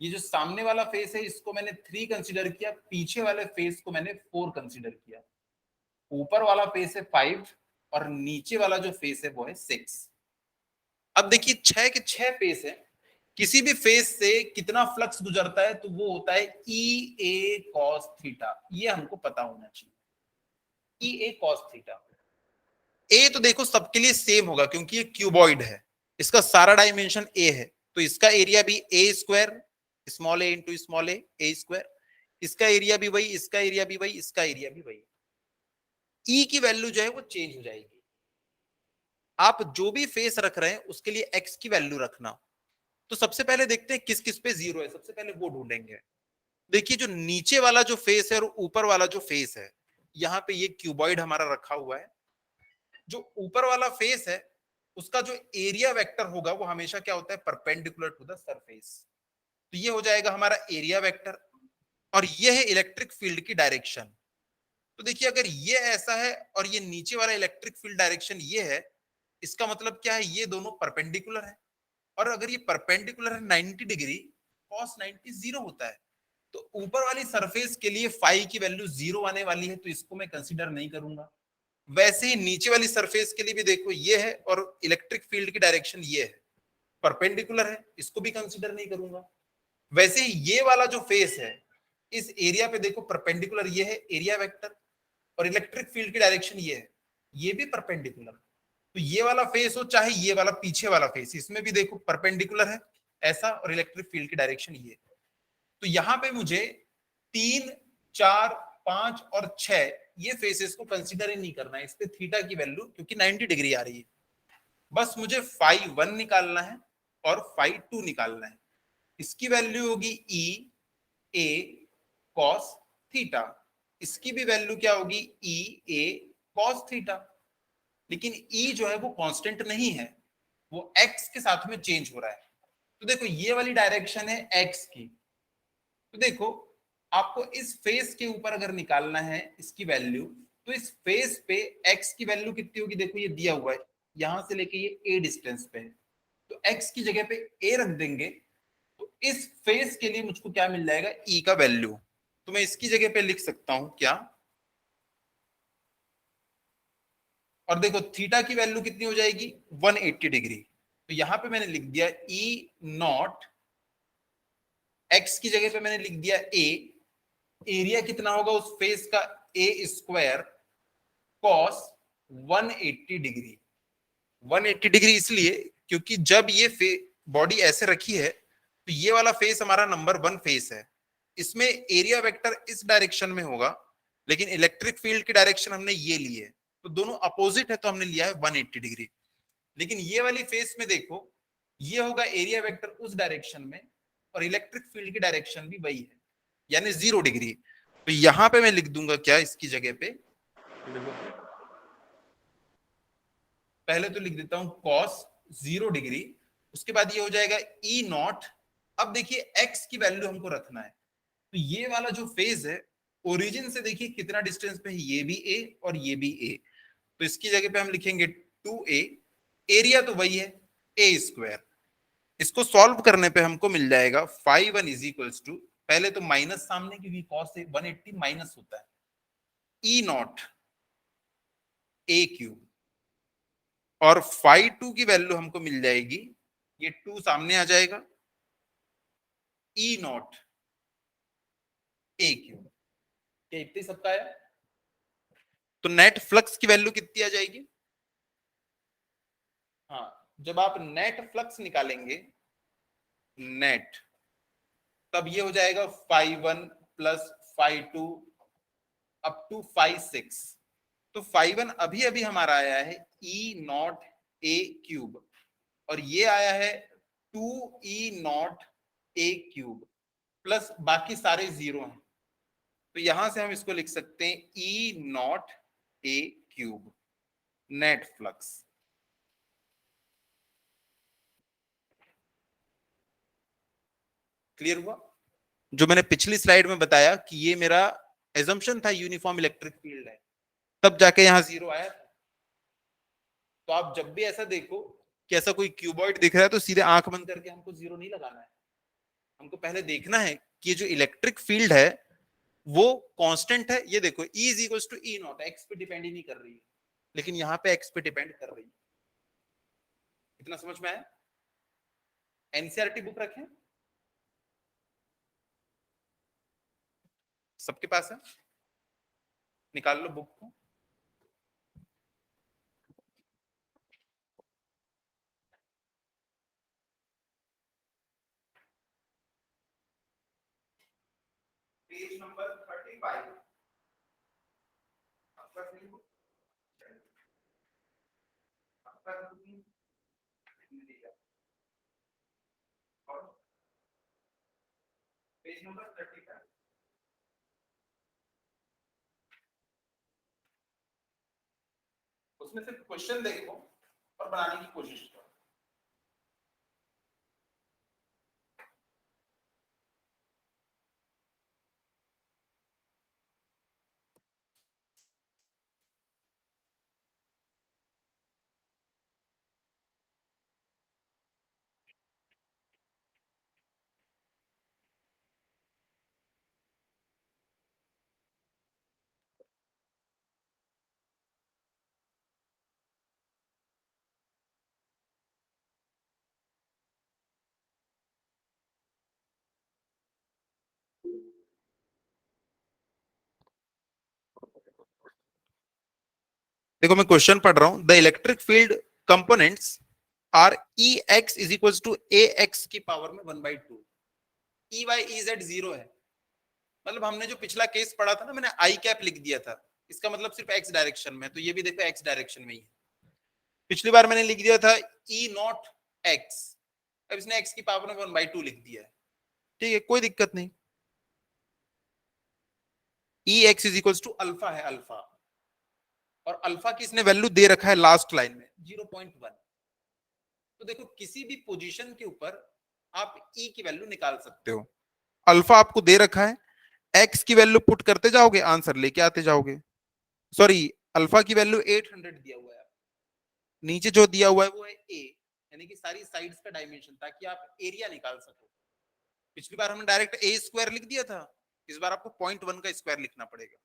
ये जो सामने वाला फेस है इसको मैंने 3 कंसीडर किया, पीछे वाले फेस को मैंने 4 कंसीडर किया। ऊपर वाला फेस है 5 और नीचे वाला जो फेस है वो है 6। अब देखिए 6 के 6 फेस है, किसी भी फेस से कितना फ्लक्स गुजरता है, तो वो होता है ई ए कॉस थीटा। ये हमको पता होना चाहिए, ई ए कॉस थीटा। ए तो देखो सबके लिए सेम होगा क्योंकि ये क्यूबॉइड है, इसका सारा डायमेंशन ए है, तो इसका एरिया भी ए स्क्वायर स्मॉल ए इंटू स्मॉल ए स्क्वायर। इसका एरिया भी वही, इसका एरिया भी वही, इसका एरिया भी वही। ई की वैल्यू जो है वो चेंज हो जाएगी। आप जो भी फेस रख रहे हैं उसके लिए एक्स की वैल्यू रखना। तो सबसे पहले देखते हैं किस किस पे जीरो है, सबसे पहले वो ढूंढेंगे। देखिए जो नीचे वाला जो फेस है और ऊपर वाला जो फेस है, यहाँ पे ये क्यूबॉइड हमारा रखा हुआ है। जो ऊपर वाला फेस है उसका जो एरिया वेक्टर होगा वो हमेशा क्या होता है, परपेंडिकुलर टू द सरफेस। तो ये हो जाएगा हमारा एरिया वेक्टर, और ये है इलेक्ट्रिक फील्ड की डायरेक्शन। तो देखिए अगर ये ऐसा है और ये नीचे वाला इलेक्ट्रिक फील्ड डायरेक्शन ये है, इसका मतलब क्या है, ये दोनों परपेंडिकुलर है। और अगर ये परपेंडिकुलर है 90 डिग्री, cos 90 जीरो होता है। तो ऊपर वाली सरफेस के लिए फाई की वैल्यू जीरो आने वाली है, तो इसको मैं कंसीडर नहीं करूंगा। वैसे ही नीचे वाली सरफेस के लिए भी देखो ये है और इलेक्ट्रिक फील्ड की डायरेक्शन ये है, परपेंडिकुलर है, इसको भी कंसीडर नहीं करूंगा। वैसे ही ये वाला जो फेस है, इस एरिया पे देखो परपेंडिकुलर ये है एरिया वेक्टर, और इलेक्ट्रिक फील्ड की डायरेक्शन ये है, ये भी परपेंडिकुलर। तो ये वाला फेस हो चाहे ये वाला पीछे वाला फेस, इसमें भी देखो परपेंडिकुलर है ऐसा, और इलेक्ट्रिक फील्ड की डायरेक्शन ये। तो यहां पे मुझे 3 4 5 और 6 ये फेसेस को कंसीडर ही नहीं करना है, इस पे थीटा की वैल्यू क्योंकि 90 डिग्री आ रही है। बस मुझे फाई 1 निकालना है और फाई 2 निकालना है। इसकी वैल्यू होगी ई ए कॉस थीटा, इसकी भी वैल्यू क्या होगी, ई ए कॉस थीटा। लेकिन ई जो है वो कांस्टेंट नहीं है, वो एक्स के साथ में चेंज हो रहा है। तो देखो ये वाली डायरेक्शन है एक्स की, तो देखो आपको इस फेस के ऊपर अगर निकालना है इसकी वैल्यू, तो इस फेस पे एक्स की वैल्यू कितनी होगी, देखो ये दिया हुआ है, यहां से लेके ये ए डिस्टेंस पे है, तो एक्स की जगह पे ए रख देंगे। तो इस फेस के लिए मुझको क्या मिल जाएगा, ई का वैल्यू। तो मैं इसकी जगह पे लिख सकता हूं क्या, और देखो थीटा की वैल्यू कितनी हो जाएगी, 180 डिग्री। तो यहां पे मैंने लिख दिया ई नॉट, एक्स की जगह पे मैंने लिख दिया ए, एरिया कितना होगा उस फेस का, ए स्क्वायर कॉस 180 डिग्री। 180 डिग्री इसलिए क्योंकि जब ये बॉडी ऐसे रखी है तो ये वाला फेस हमारा नंबर 1 फेस है, इसमें एरिया वेक्टर इस डायरेक्शन में होगा, लेकिन इलेक्ट्रिक फील्ड की डायरेक्शन हमने ये ली है, तो दोनों अपोजिट है तो हमने लिया है 180 डिग्री। लेकिन ये वाली फेस में देखो, ये होगा एरिया वेक्टर उस डायरेक्शन में और इलेक्ट्रिक फील्ड की डायरेक्शन भी वही है, यानी 0 डिग्री। तो यहां पे मैं लिख दूंगा क्या इसकी जगह पे, पहले तो लिख देता हूं cos 0 डिग्री, उसके बाद ये हो जाएगा ई नॉट। अब देखिए एक्स की वैल्यू हमको रखना है, तो ये वाला जो फेज है ओरिजिन से देखिए कितना डिस्टेंस पे है, ये भी ए और ये भी ए, तो इसकी जगह पे हम लिखेंगे 2a, एरिया तो वही है ए स्क्वायर। इसको सॉल्व करने पे हमको मिल जाएगा 5 1 इज इक्वल्स टू, पहले तो माइनस सामने क्योंकि कॉस से 180 माइनस होता है, ई नॉट ए क्यूब, और 5 2 की वैल्यू हमको मिल जाएगी, ये 2 सामने आ जाएगा, ई नॉट ए क्यूब। क्या इतने सबका आया? तो नेट फ्लक्स की वैल्यू कितनी आ जाएगी? हाँ, जब आप नेट फ्लक्स निकालेंगे नेट, तब ये हो जाएगा 5 1 प्लस 5 2 अप टू 5 6। तो 5 1 अभी अभी हमारा आया है ई नॉट ए क्यूब, और ये आया है 2 ई नॉट ए क्यूब, प्लस बाकी सारे जीरो हैं, तो यहां से हम इसको लिख सकते हैं E naught A cube net flux. Clear हुआ? जो मैंने पिछली स्लाइड में बताया कि ये मेरा एजम्पशन था यूनिफॉर्म इलेक्ट्रिक फील्ड है, तब जाके यहां जीरो आया। तो आप जब भी ऐसा देखो कि ऐसा कोई क्यूबॉइड दिख रहा है तो सीधे आंख बंद करके हमको जीरो नहीं लगाना है, हमको पहले देखना है कि जो इलेक्ट्रिक फील्ड है वो कांस्टेंट है। ये देखो E is equal to E naught, X पे डिपेंड ही नहीं कर रही है, लेकिन यहाँ पे एक्स पे डिपेंड कर रही है। इतना समझ में आया? एनसीईआरटी बुक रखें सबके पास है, निकाल लो बुक को। पेज नंबर 35 आपका बुक, आपका और पेज नंबर 35, उसमें से क्वेश्चन देखो और बनाने की कोशिश करो। देखो मैं क्वेश्चन पढ़ रहा हूं, the electric field components are E X is equal to A X की पावर में 1/2, E Y E Z zero है। मतलब हमने जो पिछला केस पढ़ा था ना, मैंने आई कैप लिख दिया था, इसका मतलब सिर्फ एक्स डायरेक्शन में, तो ये भी देखो एक्स डायरेक्शन में ही है। पिछली बार मैंने लिख दिया था ई नॉट एक्स, अब इसने एक्स की पावर में 1/2 लिख दिया है, ठीक है कोई दिक्कत नहीं। E X is equal to alpha है, अल्फा, और अल्फा की इसने वैल्यू दे रखा है लास्ट लाइन में 0.1। तो देखो किसी भी पोजीशन के ऊपर आप ई की वैल्यू निकाल सकते हो। अल्फा आपको दे रखा है, एक्स की वैल्यू पुट करते जाओगे, आंसर लेके आते जाओगे। सॉरी, अल्फा की वैल्यू 800 दिया हुआ है, नीचे जो दिया हुआ है वो है ए, यानी कि सारी साइड्स का डायमेंशन, ताकि आप एरिया निकाल सको। पिछली बार हमने डायरेक्ट ए स्क्वायर लिख दिया था, इस बार आपको 0.1 का स्क्वायर लिखना पड़ेगा।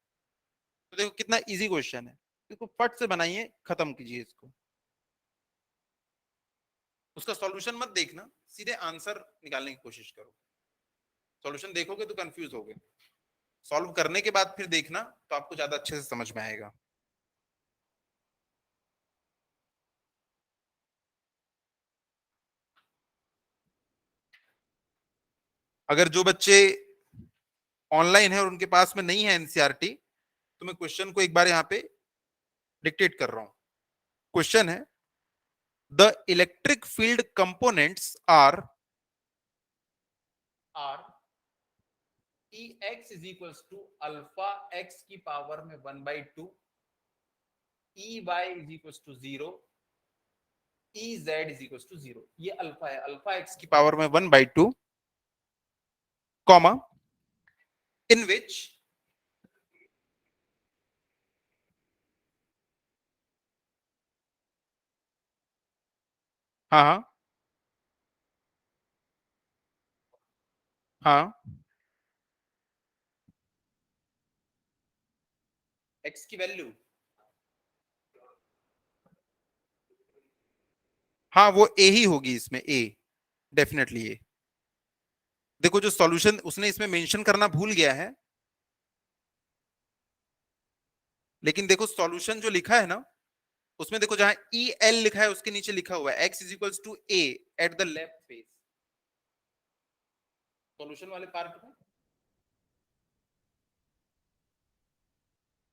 तो देखो कितना इजी क्वेश्चन है, इसको फट से बनाइए, खत्म कीजिए इसको। उसका सॉल्यूशन मत देखना, सीधे आंसर निकालने की कोशिश करो। सॉल्यूशन देखोगे तो कंफ्यूज होगे, सॉल्व करने के बाद फिर देखना तो आपको ज्यादा अच्छे से समझ में आएगा। अगर जो बच्चे ऑनलाइन है और उनके पास में नहीं है एनसीईआरटी, तो मैं क्वेश्चन को एक बार यहाँ पे डिक्टेट कर रहा हूं। क्वेश्चन है, the electric field components are E X is equals to alpha X की पावर में 1/2, E Y is equals to 0, E Z is equals to 0। ये अल्फा है, अल्फा एक्स की पावर में 1/2, कॉमा, इन विच हाँ हाँ हाँ, एक्स की वैल्यू, हाँ वो ए ही होगी इसमें, ए, डेफिनेटली ए। देखो जो सॉल्यूशन उसने इसमें मेंशन करना भूल गया है, लेकिन देखो सॉल्यूशन जो लिखा है ना, उसमें देखो जहां ई एल लिखा है उसके नीचे लिखा हुआ है X is equals to A at the left face, solution वाले पार्ट में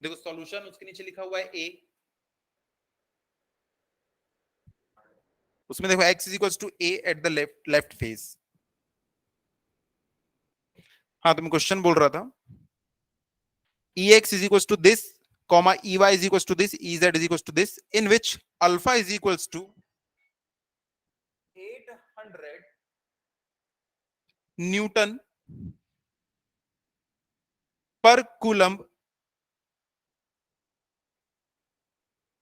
देखो सॉल्यूशन उसके नीचे लिखा हुआ है ए, उसमें देखो X is equals to A at the left face. हाँ तो मैं क्वेश्चन बोल रहा था, E X is equals to this, comma E Y is equals to this, E Z is equals to this, in which alpha is equals to 800 newton per coulomb,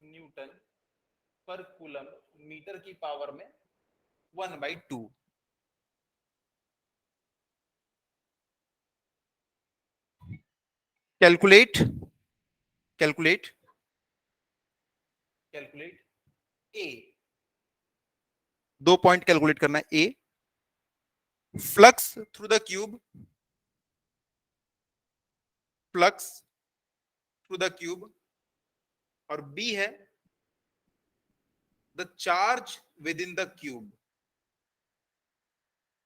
newton per coulomb metre की power में 1/2। Calculate calculate calculate A, 2 point calculate करना है। A, flux through the cube, flux through the cube, और B है the charge within the cube,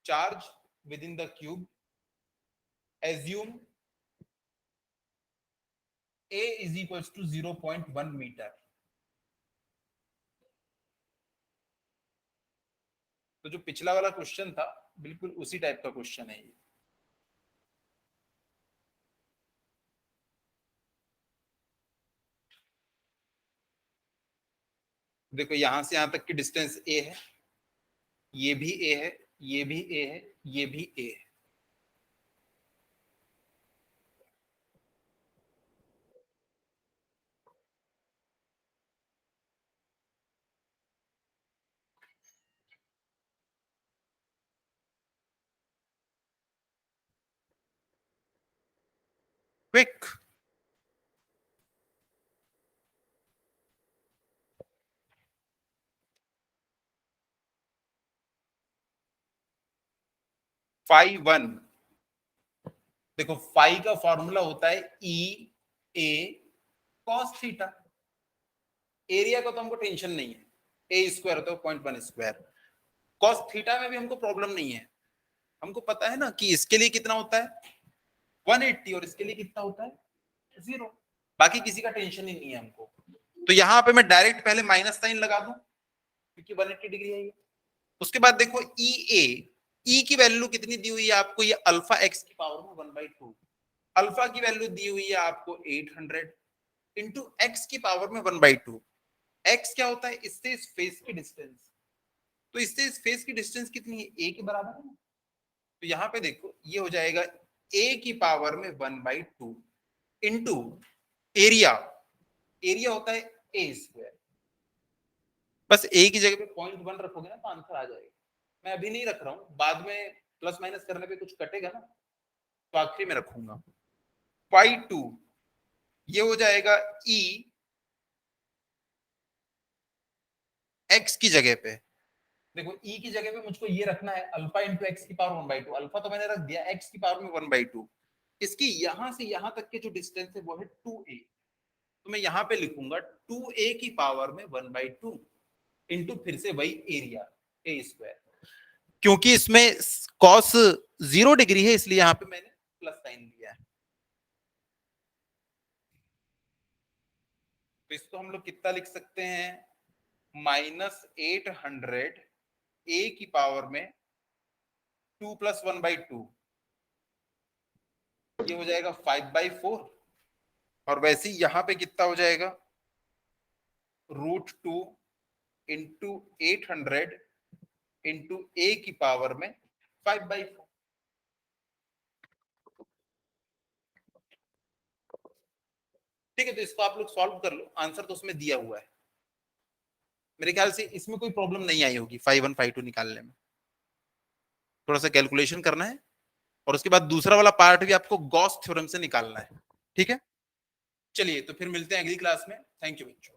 charge within the cube, assume A is equals to 0.1 metre. तो जो पिछला वाला question था बिल्कुल उसी टाइप का क्वेश्चन है ये। देखो यहां से यहां तक की डिस्टेंस ए है, ये भी ए है, ये भी ए है, ये भी ए है। क्विक, फाइव वन, देखो फाई का फॉर्मूला होता है ई ए कॉस थीटा, एरिया का तो हमको टेंशन नहीं है, ए स्क्वायर होता है 0.1 स्क्वायर, कॉस थीटा में भी हमको प्रॉब्लम नहीं है, हमको पता है ना कि इसके लिए कितना होता है 180 और इसके लिए कितना होता है 0, बाकी किसी का टेंशन ही नहीं है हमको। तो यहाँ पे मैं डायरेक्ट पहले माइनस साइन लगा दूं क्योंकि 180 डिग्री है ये। उसके बाद देखो ई ए, ई की वैल्यू कितनी दी हुई है आपको, ये अल्फा एक्स की पावर में 1/2, अल्फा की वैल्यू दी हुई है आपको 800 इंटू एक्स की पावर में 1/2। एक्स क्या होता है, इससे इस फेस की डिस्टेंस, तो इससे इस फेस की डिस्टेंस कितनी है, ए के बराबर है ना। तो यहाँ पे देखो ये हो जाएगा ए की पावर में 1/2 इंटू एरिया, एरिया होता है ए स्क्वायर, बस ए की जगह पे 0.1 रखोगे ना तो आंसर आ जाएगा। मैं अभी नहीं रख रहा हूं, बाद में प्लस माइनस करने पे कुछ कटेगा ना तो आखिरी में रखूंगा। पाई 2 ये हो जाएगा ई एक्स की जगह पे, देखो ई की जगह पे मुझको ये रखना है अल्फा इंटू एक्स की पावर 1/2, अल्फा तो मैंने रख दिया एक्स की पावर में 1/2, इसकी यहां से यहां तक के जो डिस्टेंस है वो है 2a, तो मैं यहां पे लिखूंगा 2a की पावर में 1/2 इंटू फिर से वही एरिया ए स्क्वायर। क्योंकि इसमें cos 0 डिग्री है इसलिए यहां पे मैंने प्लस साइन लिया है। तो इसको हम लोग कितना लिख सकते हैं, -800 a की पावर में 2 + 1/2, ये हो जाएगा 5/4। और वैसे ही यहां पे कितना हो जाएगा, √2 इंटू 800 इंटू a की पावर में 5/4। ठीक है, तो इसको आप लोग सॉल्व कर लो, आंसर तो उसमें दिया हुआ है। मेरे ख्याल से इसमें कोई प्रॉब्लम नहीं आई होगी φ1 φ2 निकालने में। थोड़ा सा कैलकुलेशन करना है और उसके बाद दूसरा वाला पार्ट भी आपको गॉस थ्योरम से निकालना है। ठीक है, चलिए तो फिर मिलते हैं अगली क्लास में। थैंक यू बच्चों।